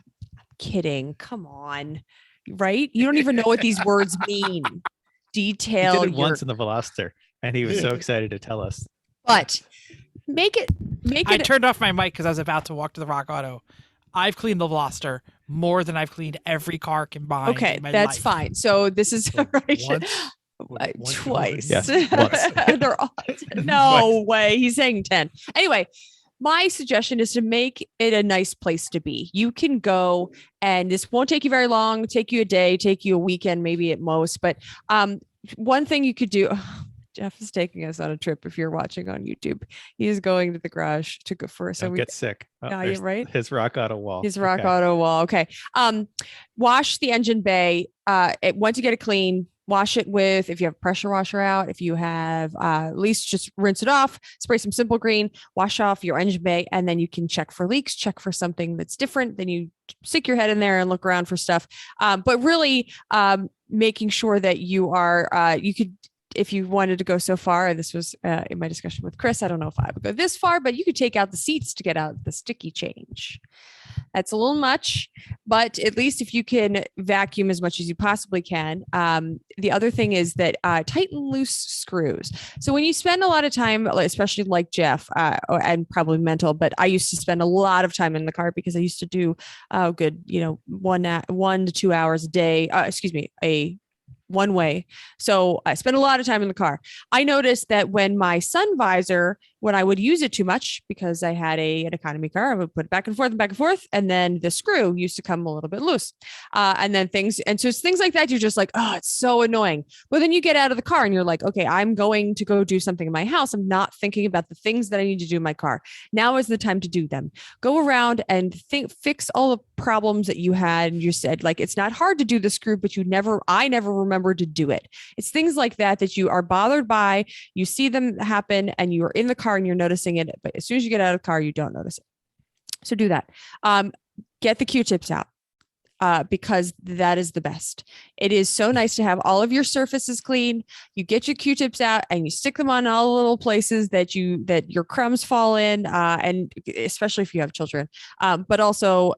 kidding. Come on. Right? You don't even know what these words mean. He Detail did it your, once in the Veloster, and he was so excited to tell us. but make it I turned off my mic because I was about to walk to the Rock Auto. I've cleaned the Veloster more than I've cleaned every car combined. okay. in my That's life. fine. So this is So right. once? Twice. Yeah, once. They're all, no way. He's saying 10. Anyway, my suggestion is to make it a nice place to be. You can go, and this won't take you very long, take you a day, take you a weekend, maybe at most. But one thing you could do, Jeff is taking us on a trip. If you're watching on YouTube, he is going to the garage to go for. So Don't get sick. Oh, yeah, there's you're right. His Rock Auto wall. His Rock Okay. Auto wall. Okay. Wash the engine bay. Once you get it clean, wash it with, if you have pressure washer out, if you have, at least just rinse it off, spray some Simple Green, wash off your engine bay, and then you can check for leaks, check for something that's different. Then you stick your head in there and look around for stuff. But really making sure that you are, you could, if you wanted to go so far, and this was in my discussion with Chris, I don't know if I would go this far, but you could take out the seats to get out the sticky change. That's a little much, but at least if you can vacuum as much as you possibly can. The other thing is that tighten loose screws. So when you spend a lot of time, especially like Jeff, and probably mental, but I used to spend a lot of time in the car because I used to do good, 1 to 2 hours a day, a one way. So I spent a lot of time in the car. I noticed that when my sun visor, when I would use it too much because I had an economy car, I would put it back and forth. And then the screw used to come a little bit loose. And so it's things like that. You're just like, oh, it's so annoying. But then you get out of the car and you're like, okay, I'm going to go do something in my house. I'm not thinking about the things that I need to do in my car. Now is the time to do them. Go around and fix all the problems that you had. And you said, like, it's not hard to do the screw, but I never remember to do it. It's things like that you are bothered by. You see them happen and you're in the car and you're noticing it. But as soon as you get out of the car, you don't notice it. So do that. Get the Q-tips out. Because that is the best. It is so nice to have all of your surfaces clean. You get your Q-tips out and you stick them on all the little places that your crumbs fall in, and especially if you have children. But also,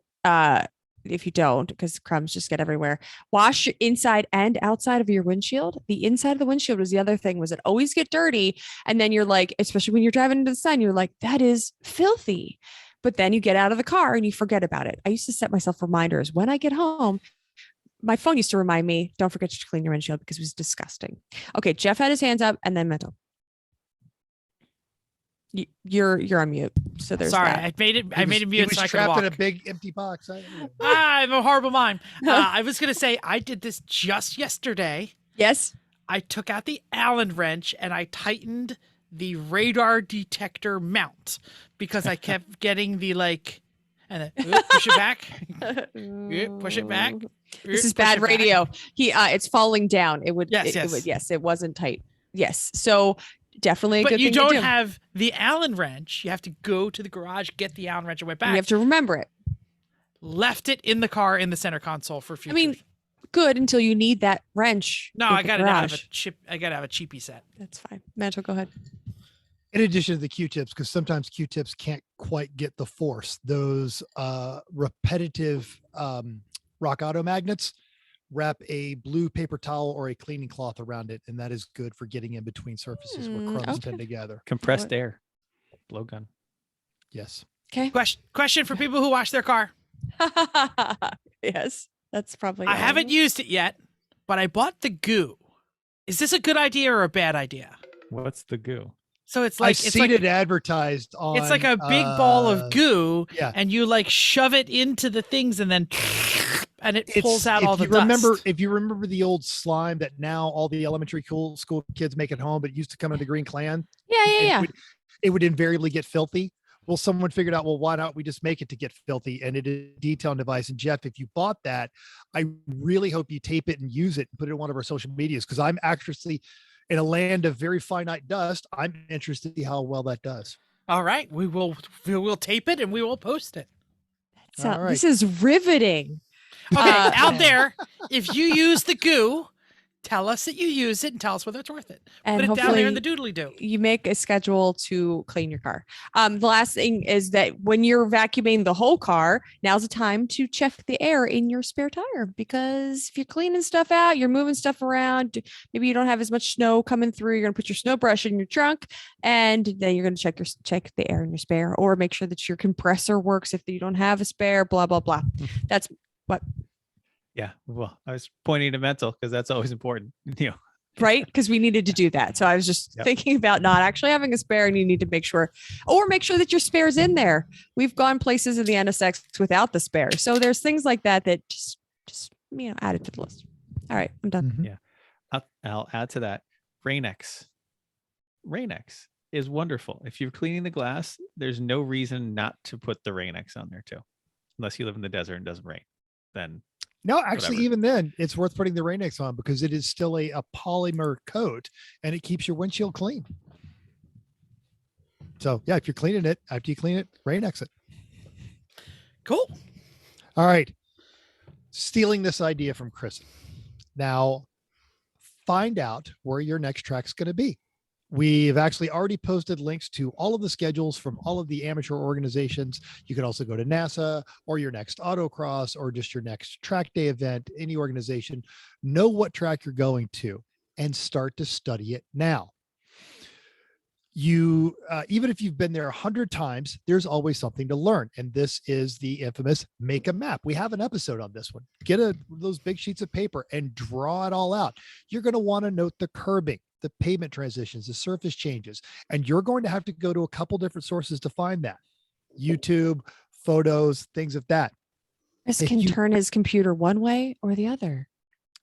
if you don't, because crumbs just get everywhere, wash inside and outside of your windshield. The inside of the windshield was the other thing, was it always get dirty. And then you're like, especially when you're driving into the sun, you're like, that is filthy. But then you get out of the car and you forget about it. I used to set myself reminders when I get home. My phone used to remind me, don't forget to clean your windshield because it was disgusting. Okay, Jeff had his hands up and then mental. You're on mute. So there's Sorry, that. I made it He mute was so I could trapped walk. in a big empty box. I'm a horrible mime. I was gonna say I did this just yesterday. Yes. I took out the Allen wrench and I tightened the radar detector mount because I kept getting the and then push it back, push it back. This is Push bad it back. radio. It's falling down. It would. Yes, It would. yes. Yes, it wasn't tight. Yes. So definitely a But good you thing to don't do. have the Allen wrench. You have to go to the garage, get the Allen wrench, and went You back. have to remember it. Left it in the car in the center console for future. I mean, good until you need that wrench. no, in I the got to have a garage. chip. I got to have a cheapie set. That's fine. Mantle, go ahead. In addition to the Q-tips, because sometimes Q-tips can't quite get the force, those repetitive rock auto magnets, wrap a blue paper towel or a cleaning cloth around it, and that is good for getting in between surfaces where crumbs okay. tend to gather. Compressed air, blowgun. Yes. Okay. Question for people who wash their car. Yes, that's probably. I haven't used it yet, but I bought the goo. Is this a good idea or a bad idea? What's the goo? So it's like I've seen it advertised on. it's like a big ball of goo, yeah. and you like shove it into the things, and then and it pulls out if all the you remember, dust. If you remember the old slime that now all the elementary school kids make at home, but it used to come in the green can. Yeah. It would invariably get filthy. Well, someone figured out, well, why not we just make it to get filthy? And it is a detailing device. And Jeff, if you bought that, I really hope you tape it and use it and put it on one of our social medias, because I'm actually in a land of very finite dust. I'm interested to see how well that does. All right, we will tape it and we will post it. So All right. this is riveting. Okay, Uh, out there, if you use the goo, tell us that you use it and tell us whether it's worth it. And Put it down hopefully there in the doodly doo. you make a schedule to clean your car. The last thing is that when you're vacuuming the whole car, now's the time to check the air in your spare tire, because if you're cleaning stuff out, you're moving stuff around, maybe you don't have as much snow coming through, you're going to put your snow brush in your trunk, and then you're going to check the air in your spare, or make sure that your compressor works if you don't have a spare, blah, blah, blah. That's what. Yeah. Well, I was pointing to mental because that's always important. You know, Right, because we needed to do that. So I was just Yep. thinking about not actually having a spare, and you need to make sure that your spare's in there. We've gone places in the NSX without the spare, so there's things like that that just add it to the list. All right, I'm done. Mhm. Yeah. I'll add to that. Rain-X. Rain-X is wonderful. If you're cleaning the glass, there's no reason not to put the Rain-X on there too, unless you live in the desert and it doesn't rain. Then No, actually, Whatever. even then, it's worth putting the Rain-X on because it is still a polymer coat and it keeps your windshield clean. So yeah, if you're cleaning it, after you clean it, Rain-X it. Cool. All right. Stealing this idea from Chrissy. Now, find out where your next track's going to be. We've actually already posted links to all of the schedules from all of the amateur organizations. You can also go to NASA or your next autocross or just your next track day event, any organization. Know what track you're going to and start to study it now. You, even if you've been there 100 times, there's always something to learn. And this is the infamous make a map. We have an episode on this one. Get those big sheets of paper and draw it all out. You're going to want to note the curbing, the pavement transitions, the surface changes, and you're going to have to go to a couple different sources to find that. YouTube, photos, things of that. Chris If can you- turn his computer one way or the other.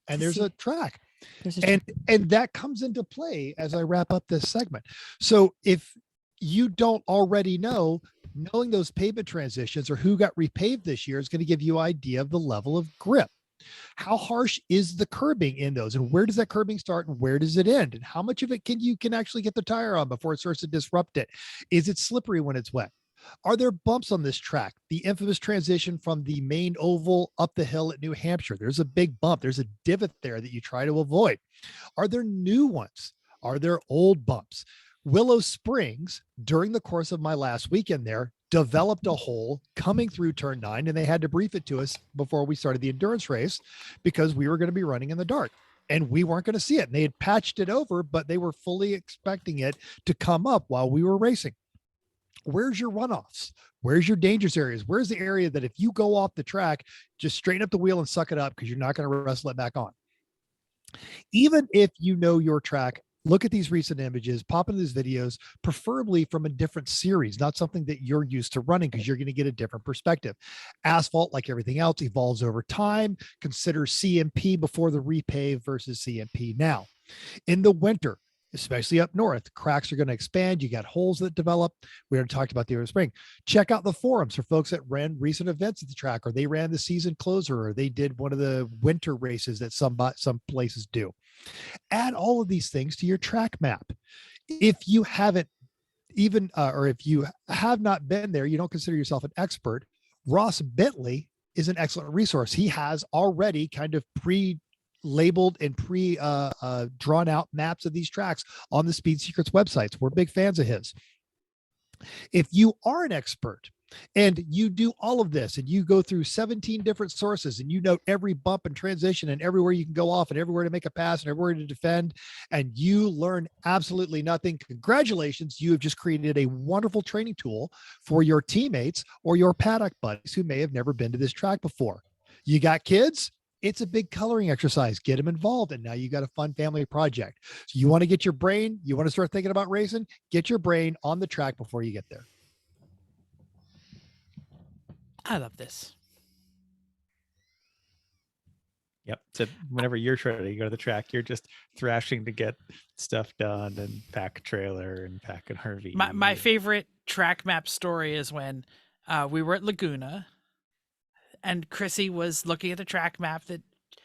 And there's a track. There's a And that comes into play as I wrap up this segment. So if you don't already know, knowing those pavement transitions or who got repaved this year is going to give you an idea of the level of grip. How harsh is the curbing in those, and where does that curbing start and where does it end, and how much of it you can actually get the tire on before it starts to disrupt it? Is it slippery when it's wet? Are there bumps on this track? The infamous transition from the main oval up the hill at New Hampshire. There's a big bump. There's a divot there that you try to avoid. Are there new ones? Are there old bumps? Willow Springs, during the course of my last weekend there, developed a hole coming through turn 9, and they had to brief it to us before we started the endurance race because we were going to be running in the dark and we weren't going to see it. And they had patched it over, but they were fully expecting it to come up while we were racing. Where's your runoffs? Where's your dangerous areas? Where's the area that if you go off the track, just straighten up the wheel and suck it up because you're not going to wrestle it back on? Even if you know your track, look at these recent images, pop into these videos, preferably from a different series, not something that you're used to running because you're going to get a different perspective. Asphalt, like everything else, evolves over time. Consider CMP before the repave versus CMP now. In the winter, especially up north. Cracks are going to expand. You got holes that develop. We already talked about the early spring. Check out the forums for folks that ran recent events at the track, or they ran the season closer, or they did one of the winter races that some places do. Add all of these things to your track map. If you haven't or if you have not been there, you don't consider yourself an expert, Ross Bentley is an excellent resource. He has already kind of labeled and drawn out maps of these tracks on the Speed Secrets websites. We're big fans of his. If you are an expert and you do all of this and you go through 17 different sources and you know every bump and transition and everywhere you can go off and everywhere to make a pass and everywhere to defend, and you learn absolutely nothing, congratulations, you have just created a wonderful training tool for your teammates or your paddock buddies who may have never been to this track before. You got kids? It's a big coloring exercise. Get them involved. And now you got a fun family project. So you want to get your brain, you want to start thinking about racing, get your brain on the track before you get there. I love this. Yep. So whenever you're trying to go to the track, you're just thrashing to get stuff done and pack a trailer and pack an RV. My favorite track map story is when we were at Laguna and Chrissy was looking at the track map.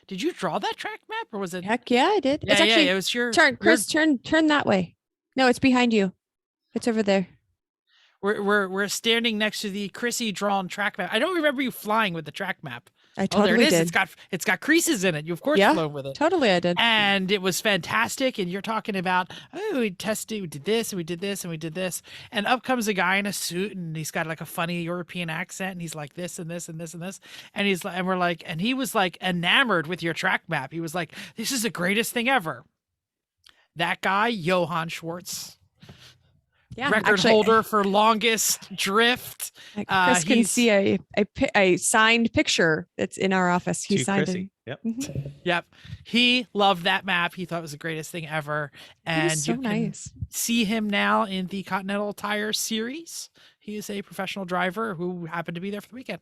Did you draw that track map, or was it? Heck yeah, I did. Yeah, It's actually it was your turn. Chris, turn that way. No, it's behind you. It's over there. We're standing next to the Chrissy drawn track map. I don't remember you flying with the track map. I totally there it is. did. It's got creases in it. You of course flown with it. Totally, I did. And it was fantastic. And you're talking about, we tested, we did this, and we did this, and we did this. And up comes a guy in a suit, and he's got like a funny European accent, and he's like this and this and this and this. And he's like, and we're like, and he was like enamored with your track map. He was like, this is the greatest thing ever. That guy, Johann Schwartz. Yeah, record holder for longest drift. Chris can see a signed picture that's in our office. He signed it. Yep. Mm-hmm. Yep. He loved that map. He thought it was the greatest thing ever. And so you can see him now in the Continental Tire Series. He is a professional driver who happened to be there for the weekend.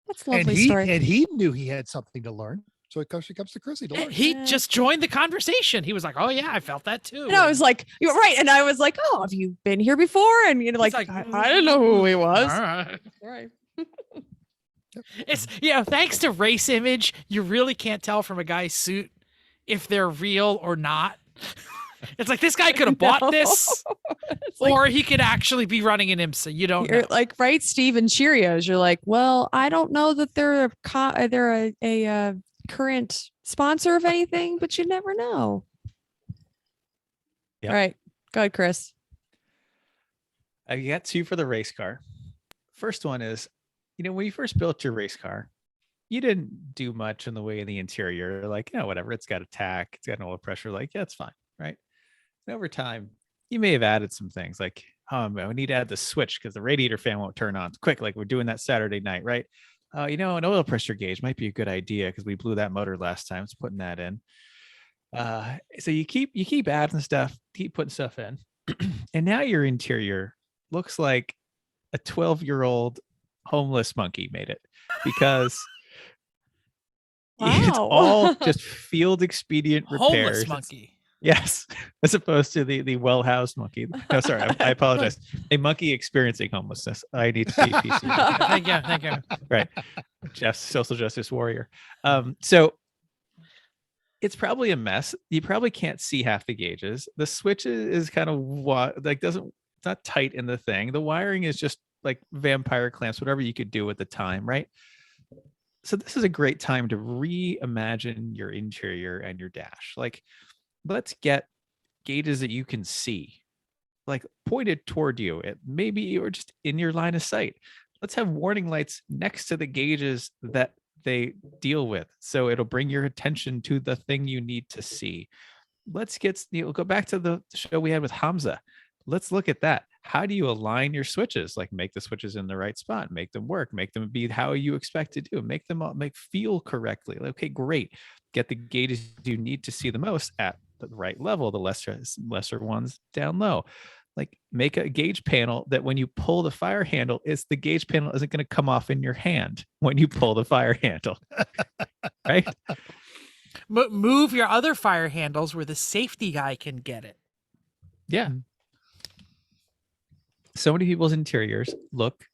That's a lovely story. And he knew he had something to learn. So it comes to Chrissy to learn. He just joined the conversation. He was like, oh yeah, I felt that too. And I was like, you're right. And I was like, oh, have you been here before? And you're like, I didn't know who he was. All right. It's, thanks to Race Image, you really can't tell from a guy's suit if they're real or not. It's like, this guy could have bought this, or he could actually be running an IMSA. You don't know. Like, right, Steve and Cheerios. You're like, well, I don't know that they're a current sponsor of anything, but you never know. Yep. All right, go ahead, Chris. I got two for the race car. First one is, when you first built your race car, you didn't do much in the way of the interior. Like, whatever, it's got a tack, it's got an oil pressure, like, yeah, it's fine, right? And over time, you may have added some things like, we need to add the switch because the radiator fan won't turn on quick, like we're doing that Saturday night, right? An oil pressure gauge might be a good idea because we blew that motor last time. So putting that in. So you keep adding stuff, keep putting stuff in, and now your interior looks like a 12-year-old homeless monkey made it, because it's all just field expedient repairs. Homeless monkey. Yes, as opposed to the well-housed monkey. No, sorry, I apologize. A monkey experiencing homelessness. I need to be PC. Thank you. Right, Jeff's social justice warrior. So it's probably a mess. You probably can't see half the gauges. The switch is kind of it's not tight in the thing. The wiring is just like vampire clamps, whatever you could do at the time, right? So this is a great time to reimagine your interior and your dash. Like, let's get gauges that you can see, like pointed toward you, maybe or just in your line of sight. Let's have warning lights next to the gauges that they deal with, so it'll bring your attention to the thing you need to see. Let's go back to the show we had with Hamza. Let's look at that. How do you align your switches? Like, make the switches in the right spot, make them work, make them be how you expect to do, make them feel correctly. Okay, great. Get the gauges you need to see the most at the right level, the lesser ones down low. Like, make a gauge panel that when you pull the fire handle, the gauge panel isn't going to come off in your hand when you pull the fire handle. Right? Move your other fire handles where the safety guy can get it. Yeah. So many people's interiors look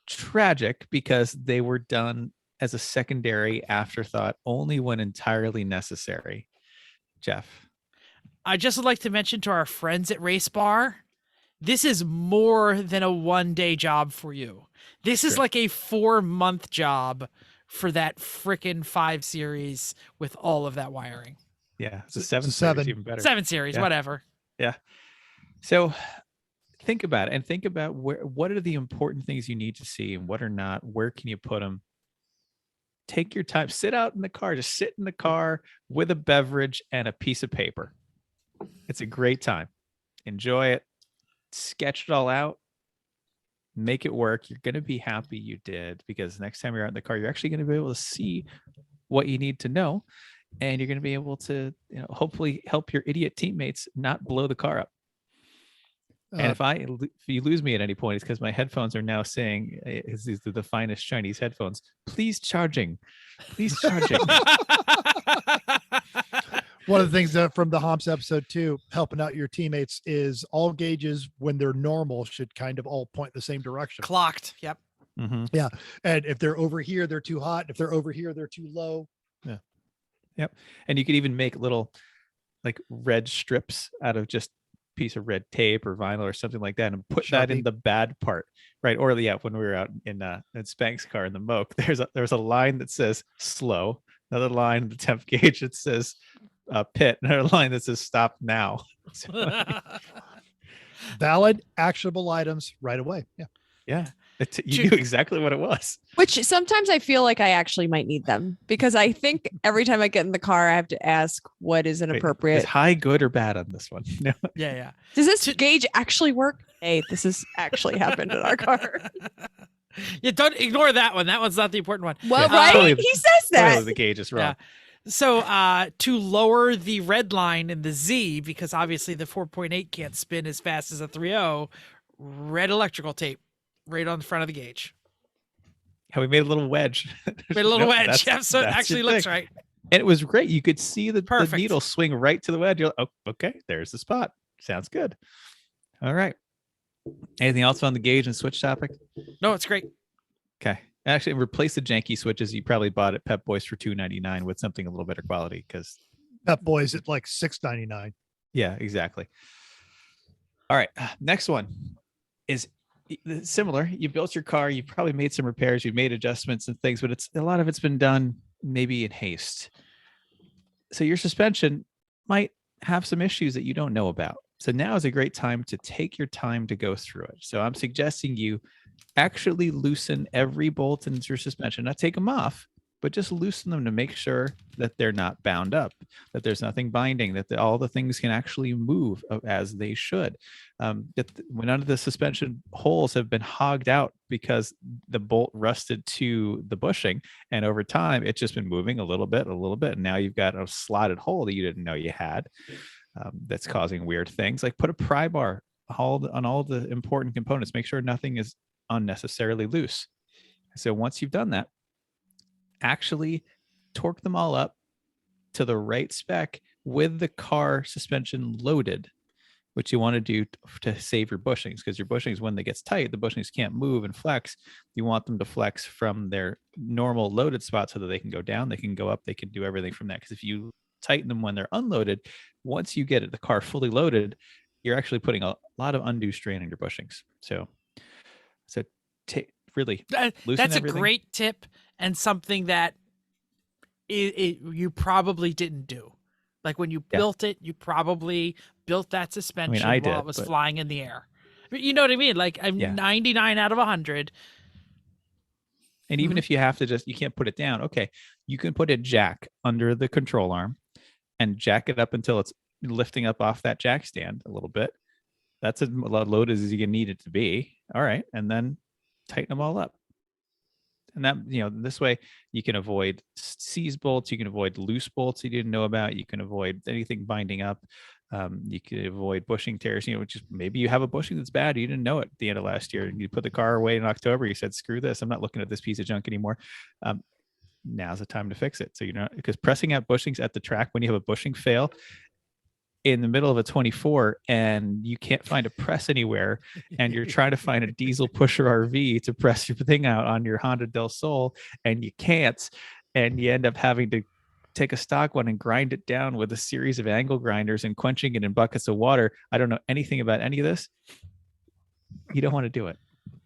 tragic because they were done as a secondary afterthought only when entirely necessary. Jeff. I just would like to mention to our friends at Race Bar, this is more than a 1-day job for you. This is Sure. like a 4-month job for that frickin' 5 Series with all of that wiring. Yeah, it's a It's 7 a series, 7. even better. 7 Series, Yeah. whatever. So think about it and think about what are the important things you need to see and what are not. Where can you put them? Take your time. Sit out in the car. Just sit in the car with a beverage and a piece of paper. It's a great time. Enjoy it. Sketch it all out. Make it work. You're going to be happy you did, because next time you're out in the car, you're actually going to be able to see what you need to know, and you're going to be able to, hopefully help your idiot teammates not blow the car up. And if you lose me at any point, it's because my headphones are now saying, these are the finest Chinese headphones. Please charging. One of the things that from the Humps episode 2, helping out your teammates, is all gauges when they're normal should kind of all point the same direction. Clocked. Yep. Mm-hmm. And if they're over here, they're too hot. If they're over here, they're too low. Yep. And you could even make little like red strips out of just piece of red tape or vinyl or something like that, and put that in Sharpie. the bad part, right? Or when we were out in Spank's car in the Moke, there's a line that says slow, another line in the temp gauge that says pit, another line that says stop now. So, Valid, actionable items right away. Yeah. yeah, you knew exactly what it was. Which sometimes I feel like I actually might need them, because I think every time I get in the car, I have to ask what is an Wait, appropriate. is high good or bad on this one? No. Yeah. Does this gauge actually work? Hey, this has actually happened in our car. Yeah, don't ignore that one. That one's not the important one. Well, Yeah. right? Totally He says that. The gauge is wrong. Yeah. So to lower the red line in the Z, because obviously the 4.8 can't spin as fast as a 3.0, red electrical tape right on the front of the gauge. How we made a little wedge. Made a little Nope, wedge. that's- Yeah, so it that's actually your looks thing. right. And it was great. You could see the Perfect. needle swing right to the wedge. You're like, oh, okay, there's the spot. Sounds good. All right. Anything else on the gauge and switch topic? No, it's great. Okay. Actually, replace the janky switches you probably bought at Pep Boys for $2.99 with something a little better quality, because Pep Boys at like $6.99. yeah, exactly. All right. Next one is similar. You built your car. You probably made some repairs. You made adjustments and things, but a lot of it's been done maybe in haste. So your suspension might have some issues that you don't know about. So now is a great time to take your time to go through it. So I'm suggesting you actually loosen every bolt in your suspension, not take them off, but just loosen them to make sure that they're not bound up, that there's nothing binding, that all the things can actually move as they should. That none of the suspension holes have been hogged out because the bolt rusted to the bushing, and over time it's just been moving a little bit, and now you've got a slotted hole that you didn't know you had. That's causing weird things. Like put a pry bar on all the important components. Make sure nothing is unnecessarily loose. So once you've done that, actually torque them all up to the right spec with the car suspension loaded, which you want to do to save your bushings, because your bushings, when they gets tight, the bushings can't move and flex. You want them to flex from their normal loaded spot so that they can go down, they can go up, they can do everything from that. Because if you tighten them when they're unloaded, once you get the car fully loaded, you're actually putting a lot of undue strain on your bushings. So really loosen That's everything. a great tip, and something that you probably didn't do. Like when you built it, you probably built that suspension I while did, it was but- flying in the air. You know what I mean? Like I'm 99 out of 100. And even if you have to you can't put it down, okay, you can put a jack under the control arm and jack it up until it's lifting up off that jack stand a little bit. That's as loaded as you can need it to be. All right. And then tighten them all up. And that, this way you can avoid seize bolts. You can avoid loose bolts you didn't know about. You can avoid anything binding up. You can avoid bushing tears, just maybe you have a bushing that's bad. You didn't know it at the end of last year. You put the car away in October. You said, screw this. I'm not looking at this piece of junk anymore. now's the time to fix it. So because pressing out bushings at the track when you have a bushing fail in the middle of a 24 and you can't find a press anywhere, and you're trying to find a diesel pusher RV to press your thing out on your Honda Del Sol, and you can't, and you end up having to take a stock one and grind it down with a series of angle grinders and quenching it in buckets of water. I don't know anything about any of this. You don't want to do it.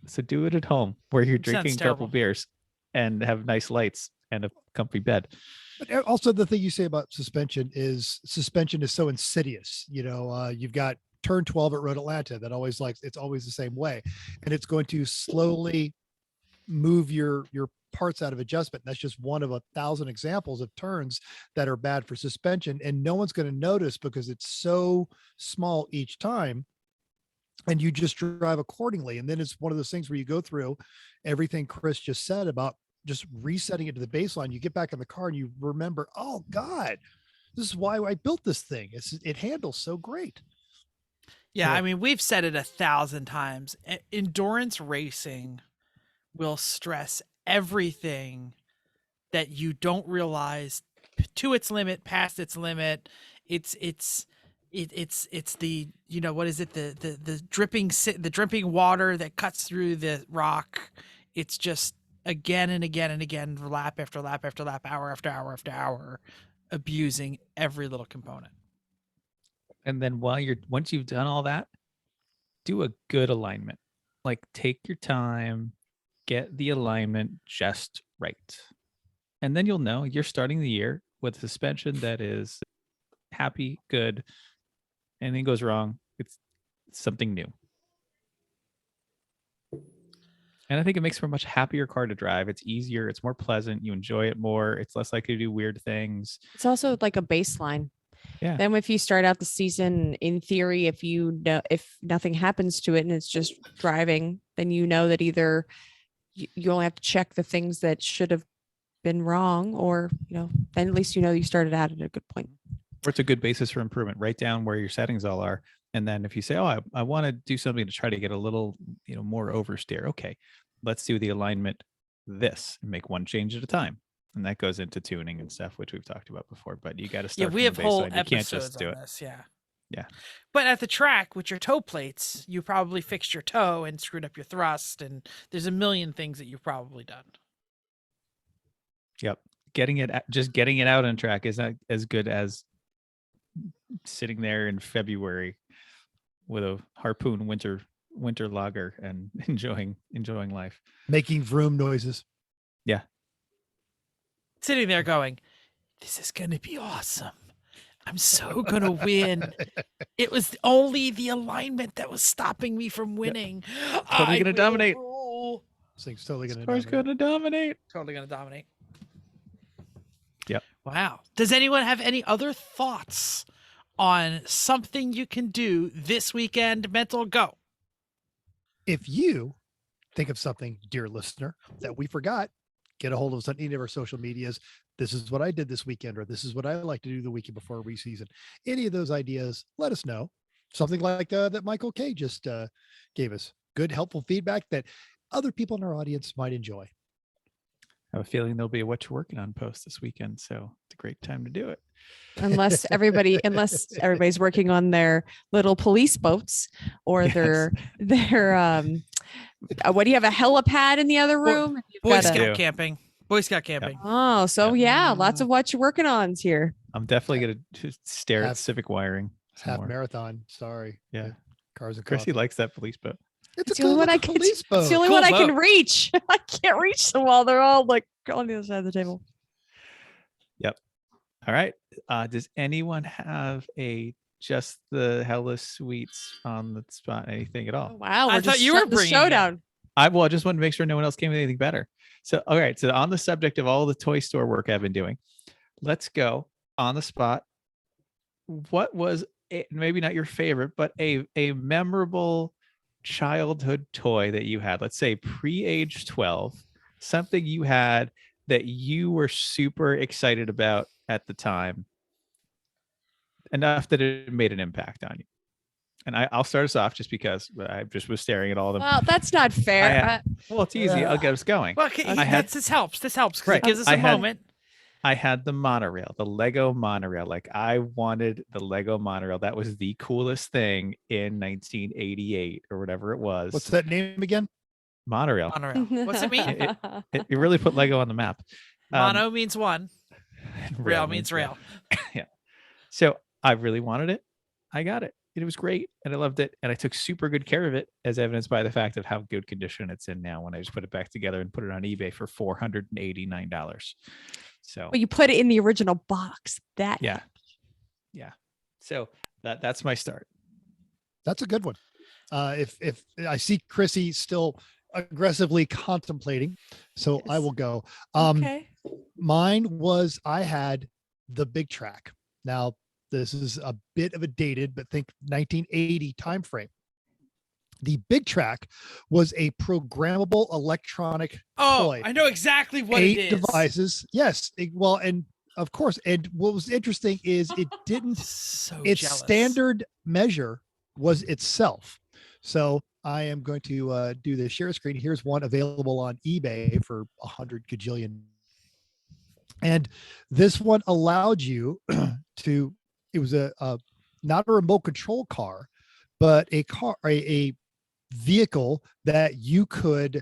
So do it at home where you're drinking a couple beers and have nice lights and a comfy bed. But also the thing you say about suspension is so insidious. You've got turn 12 at Road Atlanta that it's always the same way. And it's going to slowly move your parts out of adjustment. That's just one of 1,000 examples of turns that are bad for suspension. And no one's going to notice because it's so small each time. And you just drive accordingly. And then it's one of those things where you go through everything Chris just said about just resetting it to the baseline. You get back in the car and you remember, oh God, this is why I built this thing. It handles so great. Yeah, I mean, we've said it 1,000 times. Endurance racing will stress everything that you don't realize to its limit, past its limit. It's the, what is it? The dripping water that cuts through the rock. It's just again and again and again, lap after lap after lap, hour after hour after hour, abusing every little component. And then once you've done all that, do a good alignment. Like take your time, get the alignment just right. And then you'll know you're starting the year with suspension that is happy, good. Anything goes wrong, it's something new. And I think it makes for a much happier car to drive. It's easier. It's more pleasant. You enjoy it more. It's less likely to do weird things. It's also like a baseline. Yeah. Then if you start out the season, in theory, if nothing happens to it and it's just driving, then you know that either you only have to check the things that should have been wrong, or, then at least you started out at a good point. Or it's a good basis for improvement. Write down where your settings all are. And then if you say, oh, I want to do something to try to get a little, more oversteer. Okay, let's do the alignment this and make one change at a time. And that goes into tuning and stuff, which we've talked about before. But you got to start. Yeah, we have whole you can't episodes just do on it. this. Yeah. Yeah. But at the track with your toe plates, you probably fixed your toe and screwed up your thrust. And there's a million things that you've probably done. Yep. Getting it out on track is not as good as sitting there in February with a harpoon winter lager and enjoying life, making vroom noises. Yeah. Sitting there going, this is going to be awesome. I'm so going to win. It was only the alignment that was stopping me from winning. Totally going to dominate. This thing's totally going to dominate. Totally going to dominate. Yep. Wow. Does anyone have any other thoughts on something you can do this weekend? Mental go. If you think of something, dear listener, that we forgot, get a hold of us on any of our social medias. This is what I did this weekend, or this is what I like to do the weekend before reseason. Any of those ideas, let us know. Something like that Michael K just gave us. Good, helpful feedback that other people in our audience might enjoy. I have a feeling there'll be a what you're working on post this weekend, so it's a great time to do it. Unless everybody's working on their little police boats, or their what do you have, a helipad in the other room? Boy Scout camping. Boy Scout camping. Yep. Oh, so yeah, lots of what you're working on here. I'm definitely going to stare at civic wiring. Half marathon. Sorry. Yeah. Cars and Chrissy likes that police boat. It's the only one I can. It's the only one I can reach. I can't reach them all. They're all like on the other side of the table. Yep. All right. Does anyone have just the hella sweets on the spot? Anything at all? Oh, wow. I thought you were bringing the showdown. I just wanted to make sure no one else came with anything better. So, all right. So on the subject of all the toy store work I've been doing, let's go on the spot. What was maybe not your favorite, but a memorable childhood toy that you had? Let's say pre-age 12, something you had that you were super excited about at the time, enough that it made an impact on you. and I'll start us off just because I just was staring at all of them. Well, that's not fair. Well, it's easy. I'll get us going. Well, okay, this helps. This helps because Right. it gives us I a had- moment. I had the monorail, the Lego monorail. Like I wanted the Lego monorail. That was the coolest thing in 1988 or whatever it was. What's that name again? Monorail? Monorail. What's it mean? It really put Lego on the map. Mono means one. Rail means rail. Yeah. So I really wanted it. I got it. It was great, and I loved it, and I took super good care of it, as evidenced by the fact of how good condition it's in now. When I just put it back together and put it on eBay for $489. So Well, you put it in the original box. That yeah. So that's my start. That's a good one. If I see Chrissy still aggressively contemplating, so I Yes. will go. Okay. Mine was I had the big track. Now this is a bit of a dated, but think 1980 time frame. The big track was a programmable electronic Oh, toy. I know exactly what it 8 is. devices. Yes. Well, and of course, and what was interesting is it didn't So its jealous. standard measure was itself. So I am going to do the share screen. Here's one available on eBay for 100 gajillion. And this one allowed you to, it was a not a remote control car, but a vehicle that you could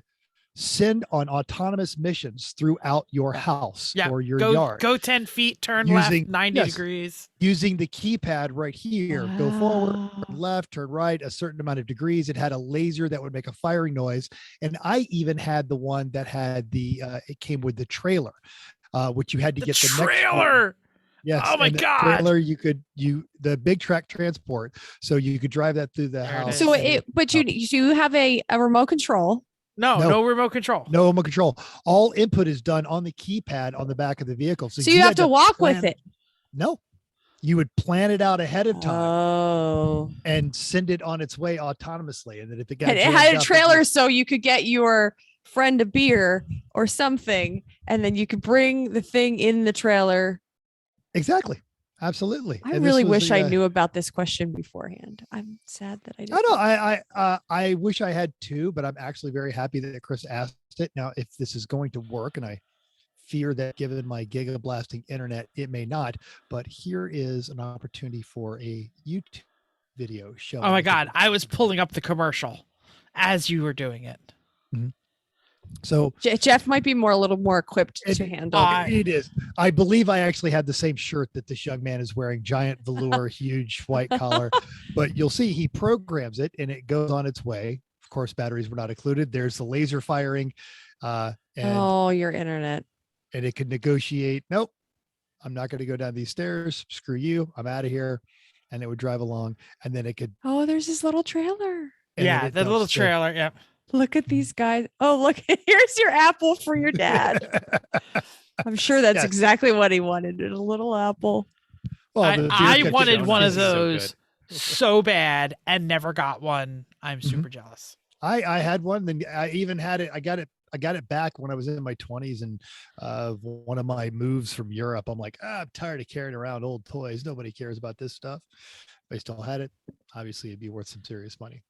send on autonomous missions throughout your house or your yard. Go 10 feet, turn Using- left 90 yes. degrees. Using the keypad right here, go forward, Wow. turn left, turn right, a certain amount of degrees. It had a laser that would make a firing noise. And I even had the one that had it came with the trailer, which you had to The get the next one. trailer. Yes. Oh my and the God. Trailer, the big track transport. So you could drive that through the There it house. is. So and you have a remote control. No, No. no remote control. no remote control. All input is done on the keypad on the back of the vehicle. So you have had to walk with plan- it. No, you would plan it out ahead of time Oh. and send it on its way autonomously. And then if it got And it jammed had up, a it trailer just- so you could get your friend a beer or something, and then you could bring the thing in the trailer. Exactly. Absolutely. I And this really was wish I knew about this question beforehand. I'm sad that I I didn't. know. I wish I had two, but I'm actually very happy that Chris asked it. Now, if this is going to work, and I fear that given my gigablasting internet, it may not. But here is an opportunity for a YouTube video showing. Oh my the God. big I was track. pulling up the commercial as you were doing it. So Jeff might be a little more equipped And- to handle. it is. I believe I actually had the same shirt that this young man is wearing, giant velour, huge white collar. But you'll see he programs it and it goes on its way. Of course, batteries were not included. There's the laser firing, and Oh, your internet. it could negotiate. Nope, I'm not going to go down these stairs. Screw you. I'm out of here. And it would drive along, and then it could. Oh, there's this little trailer. and then Yeah, it the little dumps trailer. Yeah. Look at these guys. Oh, look, here's your apple for your dad. I'm sure that's Yes. exactly what he wanted. A little apple. Well, the I beer wanted ketchup one of is- so those so bad and never got one. I'm Mm-hmm. super jealous. I had one. Then I even had it. I got it back when I was in my 20s, and one of my moves from Europe. I'm like, I'm tired of carrying around old toys. Nobody cares about this stuff. If I still had it, obviously it'd be worth some serious money.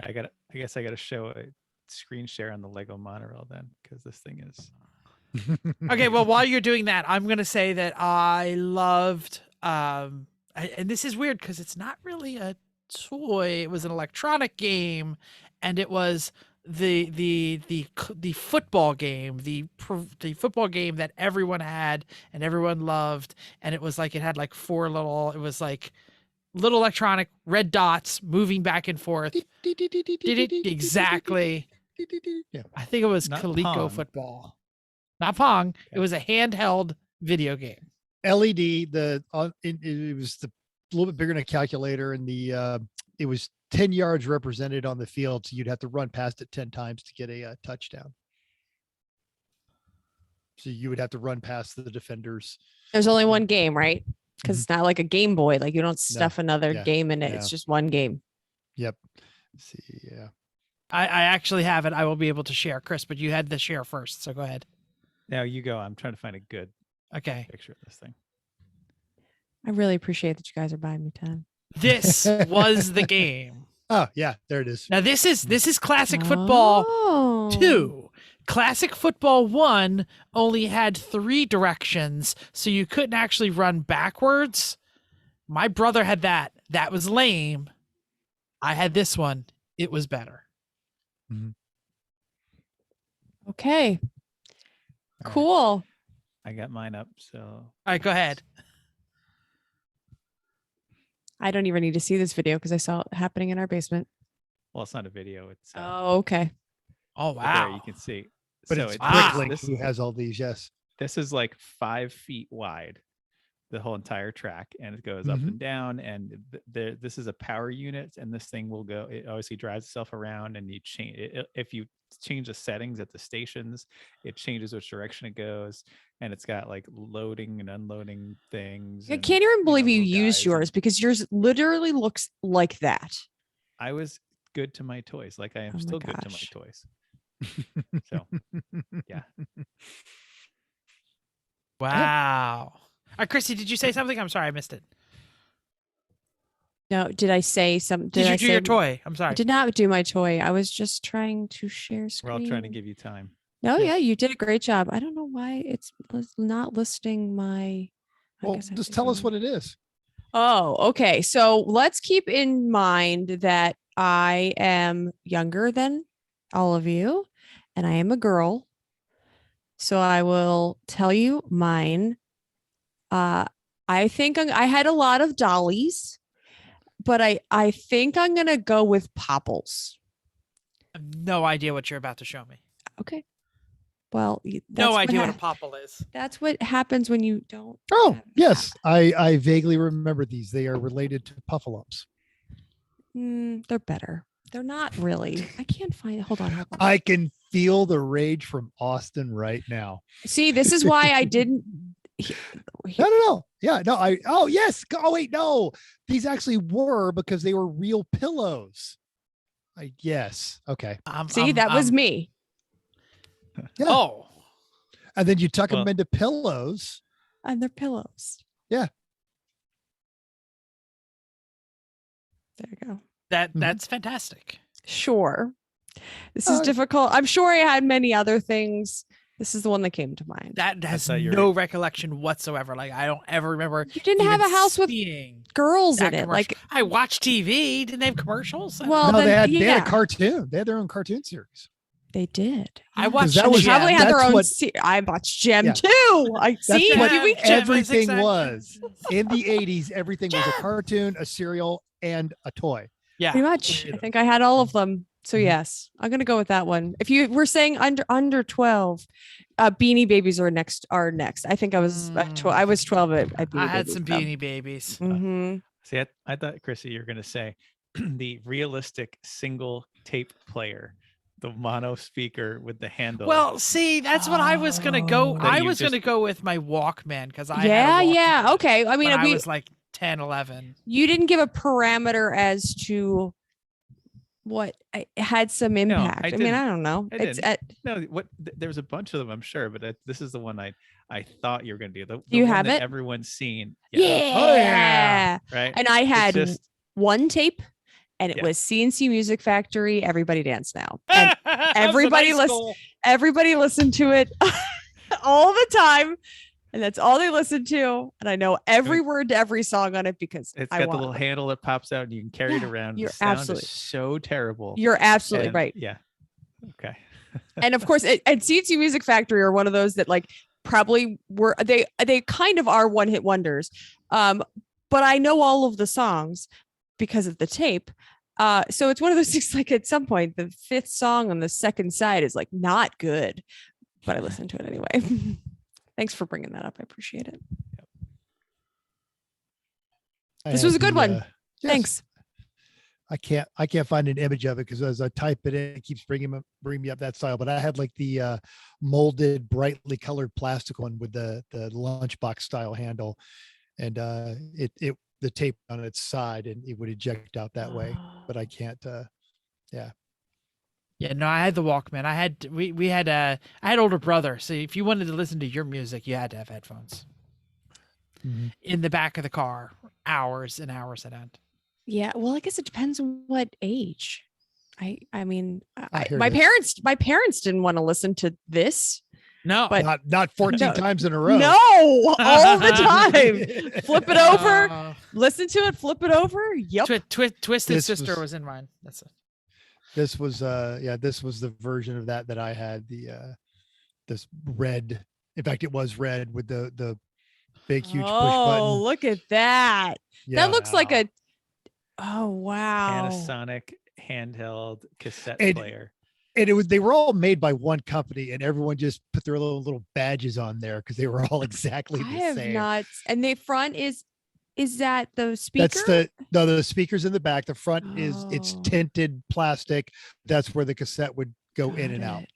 I guess I got to show a screen share on the Lego monorail then, because this thing is. Okay, well, while you're doing that, I'm gonna say that I loved and this is weird because it's not really a toy. It was an electronic game, and it was the football game, the football game that everyone had and everyone loved, and it was like it had like it was like little electronic red dots moving back and forth. Exactly. Yeah. I think it was Not Coleco Pong. football. Not Pong. It Okay. was a handheld video game. LED. It was a little bit bigger than a calculator, and it was 10 yards represented on the field, so you'd have to run past it 10 times to get a touchdown. So you would have to run past the defenders. There's only one game, right? Because it's not like a Game Boy. Like you don't stuff another Yeah. game in it. It's Yeah. just one game. Yep. Let's see, yeah. I actually have it. I will be able to share, Chris, but you had the share first. So go ahead. Now you go. I'm trying to find a good Okay. picture of this thing. I really appreciate that you guys are buying me time. This was the game. Oh yeah, there it is. Now this is classic football Oh. 2. Classic football 1 only had 3 directions, so you couldn't actually run backwards. My brother had that. That was lame. I had this one. It was better. Okay. right. Cool. I got mine up. So All right, go ahead. I don't even need to see this video because I saw it happening in our basement. well, it's not a video. It's Oh, okay. Oh, but there you wow. can see. But so it's it- wow. Bricklink this, who has all these. Yes. this is like 5 feet wide, the whole entire track, and it goes up Mhm. and down. And this is a power unit, and this thing will go. It obviously drives itself around, and you change it, if you change the settings at the stations, it changes which direction it goes, and it's got like loading and unloading things. I and, can't even believe you little used guys, yours and because yours literally looks like that. I was good to my toys, like I am Oh my still good to my gosh. toys. So yeah. Wow. Chrissy, did you say something? I'm sorry, I missed it. No, did I say something? Did you I do say your toy? I'm I sorry. did not do my toy. I was just trying to share We're screen. all trying to give you time. No, Yes. yeah, you did a great job. I don't know why it's not listing my. Well, guess I just did tell us wrong. what it is. Oh, okay. So let's keep in mind that I am younger than all of you, and I am a girl. So I will tell you mine. I think I had a lot of dollies, but I think I'm gonna go with Popples. I have no idea what you're about to show me. Okay. Well, No idea what a popple is. that's what happens when you don't. Oh have yes, I vaguely remember these. They are related to puffalumps. they're better. They're not really. I can't find. Hold on. I can feel the rage from Austin right now. See, this is why I didn't. No. Yeah, no. Oh yes. Oh wait, no. These actually were because they were real pillows. Yes. Okay. See, that was me. Yeah. Oh, And then you tuck Well- them into pillows. And they're pillows. Yeah. There you go. that's fantastic. Sure. This is Uh, difficult. I'm sure I had many other things. This is the one that came to mind. That has thought you were- no recollection whatsoever. Like I don't ever remember. You didn't have even a house with seeing girls that in it. commercial. Like, I watched TV. Didn't they have commercials? well, No, then, they had yeah, a cartoon. They had their own cartoon series. they did. I Yeah. watched that And was- they probably had their that's own. what- I watched Gem Yeah. too. I see. what Maybe we Gem is everything exactly- was. In the 80s, everything was a cartoon, a cereal, and a toy. Yeah. pretty much. Three I of think I had all of them. So Mhm. yes, I'm gonna go with that one. If you were saying under 12, Beanie Babies are next. I think I was I was 12 at Beanie I had Babies, some so. Beanie Babies. Mhm. See, I thought, Chrissy, you were going to say the realistic single tape player, the mono speaker with the handle. Well, see, that's what I was gonna go. Oh. That I you was gonna just- go with my Walkman because I Yeah, had a yeah. Walkman Okay. I mean, when I we, was like 10, 11. you didn't give a parameter as to what had some impact. I mean, didn't. I don't know. I It's didn't. No, there was a bunch of them, I'm sure, but this is the one I thought you were going to do. The you one have that it? everyone's seen. Yeah. Oh, yeah. Right. And I It's had just one tape, and it Yeah. was CNC Music Factory. Everybody Dance Now. And That was a everybody nice listen- goal. everybody listened to it all the time, and that's all they listened to. And I know every word to every song on it because it's I got the want little them. handle that pops out and you can carry it Yeah, around. you're The sound absolutely- is so terrible. You're absolutely And- right. Yeah. Okay. And of course, and CNC Music Factory are one of those that like probably were they kind of are one-hit wonders. But I know all of the songs because of the tape. So it's one of those things like at some point the fifth song on the second side is like not good, but I listened to it anyway. Thanks for bringing that up. I appreciate it. I This had was a good one. yes. Thanks. I can't find an image of it because as I type it in, it keeps bringing me up that style. But I had like the molded, brightly colored plastic one with the lunchbox style handle, and the tape on its side, and it would eject out that way. But I can't. Yeah, no, I had the Walkman. I had older brother. So if you wanted to listen to your music, you had to have headphones Mhm. in the back of the car, hours and hours at end. Yeah. Well, I guess it depends on what age. I mean, hear my this. parents didn't want to listen to this. No. But- Not 14 No. times in a row. No, all the time. Flip it over, Uh, listen to it, flip it over. Yep. Twisted This Sister was- was in mine. That's it. This was this was the version of that I had, the this red. In fact, it was red with the big huge push button. Oh, look at that. Yeah. That looks like a oh wow. Panasonic handheld cassette And- player. And they were all made by one company, and everyone just put their little badges on there because they were all exactly I the have same. not, and the front is that the speaker? That's the speakers in the back. The front is it's Oh. tinted plastic. That's where the cassette would go in and Got out. it.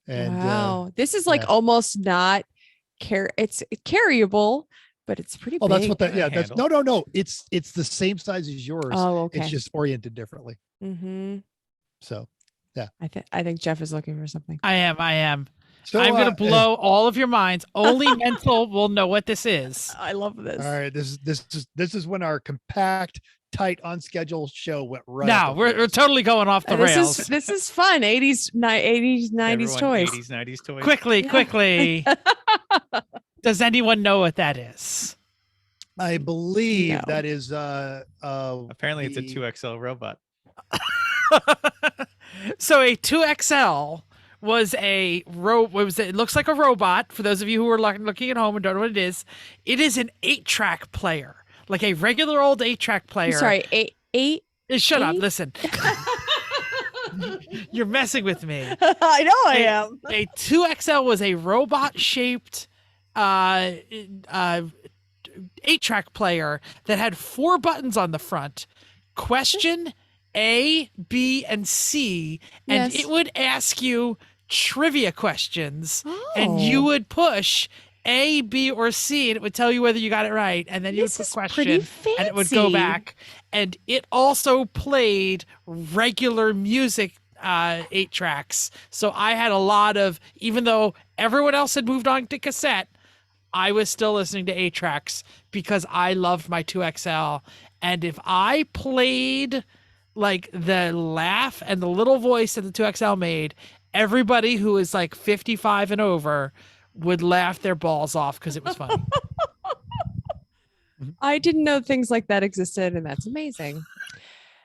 And Wow. This is like yeah. almost not it's carryable, but it's pretty oh, big. that's what that. Yeah, that's Handle. no. It's the same size as yours. Oh, okay. It's just oriented differently. Mm-hmm. So, I think Jeff is looking for something. I am. so I'm gonna blow all of your minds. Only mental will know what this is. I love this. All right, this is when our compact, tight, on schedule show went right. No, off the we're rails. totally going off the rails. This is fun. 80s, 90s Everyone, toys. 80s, 90s toys. Quickly. Does anyone know what that is? I believe No. that is Apparently, it's a the- 2XL robot. So a 2XL was it looks like a robot. For those of you who are looking at home and don't know what it is an 8-track player, like a regular old 8-track player. I'm sorry, eight. Shut up. eight? Listen. You're messing with me. I know I A- am. A 2XL was a robot shaped 8-track player that had 4 buttons on the front. Question A, B, and C, and Yes. it would ask you trivia questions, and you Oh. would push A, B, or C, and it would tell you whether you got it right, and then you would This put is question, pretty fancy. and it would go back. And it also played regular music 8 tracks. So I had a lot of, even though everyone else had moved on to cassette, I was still listening to 8 tracks because I loved my 2XL. And if I played like the laugh and the little voice that the 2XL made, everybody who is like 55 and over would laugh their balls off because it was funny. I didn't know things like that existed, and that's amazing.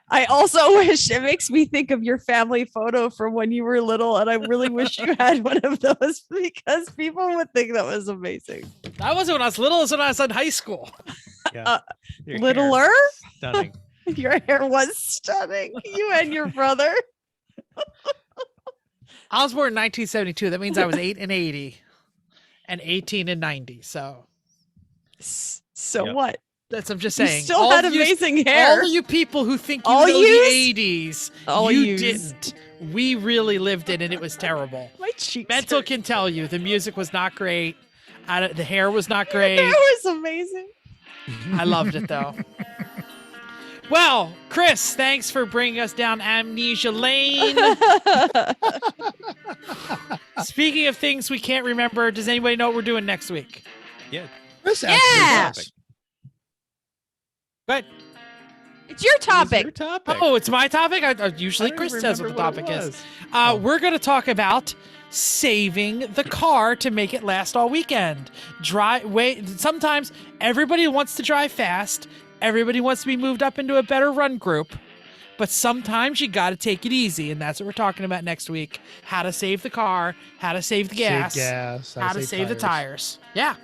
I also wish it makes me think of your family photo from when you were little, and I really wish you had one of those because people would think that was amazing. That wasn't when I was little, it was when I was in high school. Yeah. Your hair, Littler, stunning. your hair was stunning. You and your brother. I was born in 1972. That means I was 8 and 80 and 18 and 90. So So Yep. what? that's, I'm just You saying. still all had of you- amazing hair. All of you people who think you All know yous? the 80s, All you yous. didn't. We really lived it, and it was terrible. My cheeks. Mental hurt. can tell you the music was not great. The hair was not Your great. hair was amazing. I loved it though. Well, Chris, thanks for bringing us down Amnesia Lane. Speaking of things we can't remember, does anybody know what we're doing next week? Yeah. Chris Yeah. actually does. Good. It's your It was topic. your topic. Oh, it's my topic? Usually I don't Chris even says what the remember topic it is. was. Oh. We're going to talk about saving the car to make it last all weekend. Sometimes everybody wants to drive fast. Everybody wants to be moved up into a better run group. But sometimes you got to take it easy, and that's what we're talking about next week. How to save the car, how to save the gas, Save gas. how to save the tires. Yeah.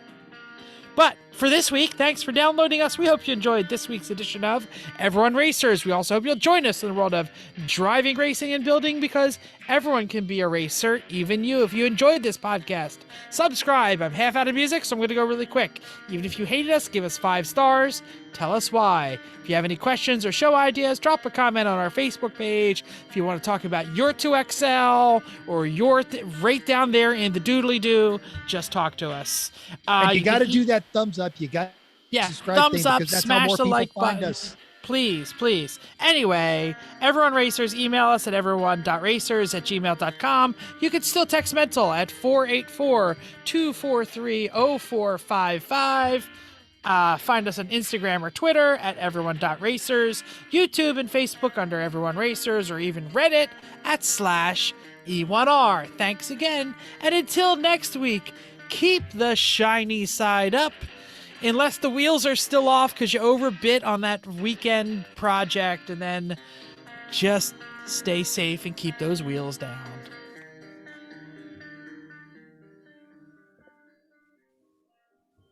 But for this week, thanks for downloading us. We hope you enjoyed this week's edition of Everyone Racers. We also hope you'll join us in the world of driving, racing, and building, because everyone can be a racer, even you. If you enjoyed this podcast, subscribe. I'm half out of music, so I'm going to go really quick. Even if you hated us, give us 5 stars. Tell us why. If you have any questions or show ideas, drop a comment on our Facebook page. If you want to talk about your 2XL or your right down there in the doodly-doo, just talk to us. And you got to can do that thumbs up. You got yeah, subscribe thumbs thing, up, because that's how smash more the people like find button. us. Please. Anyway, Everyone Racers, email us at everyone.racers@gmail.com. You can still text Mental at 484-243-0455. Find us on Instagram or Twitter at everyone.racers, YouTube and Facebook under Everyone Racers, or even Reddit at /E1R. Thanks again, and until next week, keep the shiny side up. Unless the wheels are still off because you overbit on that weekend project, and then just stay safe and keep those wheels down.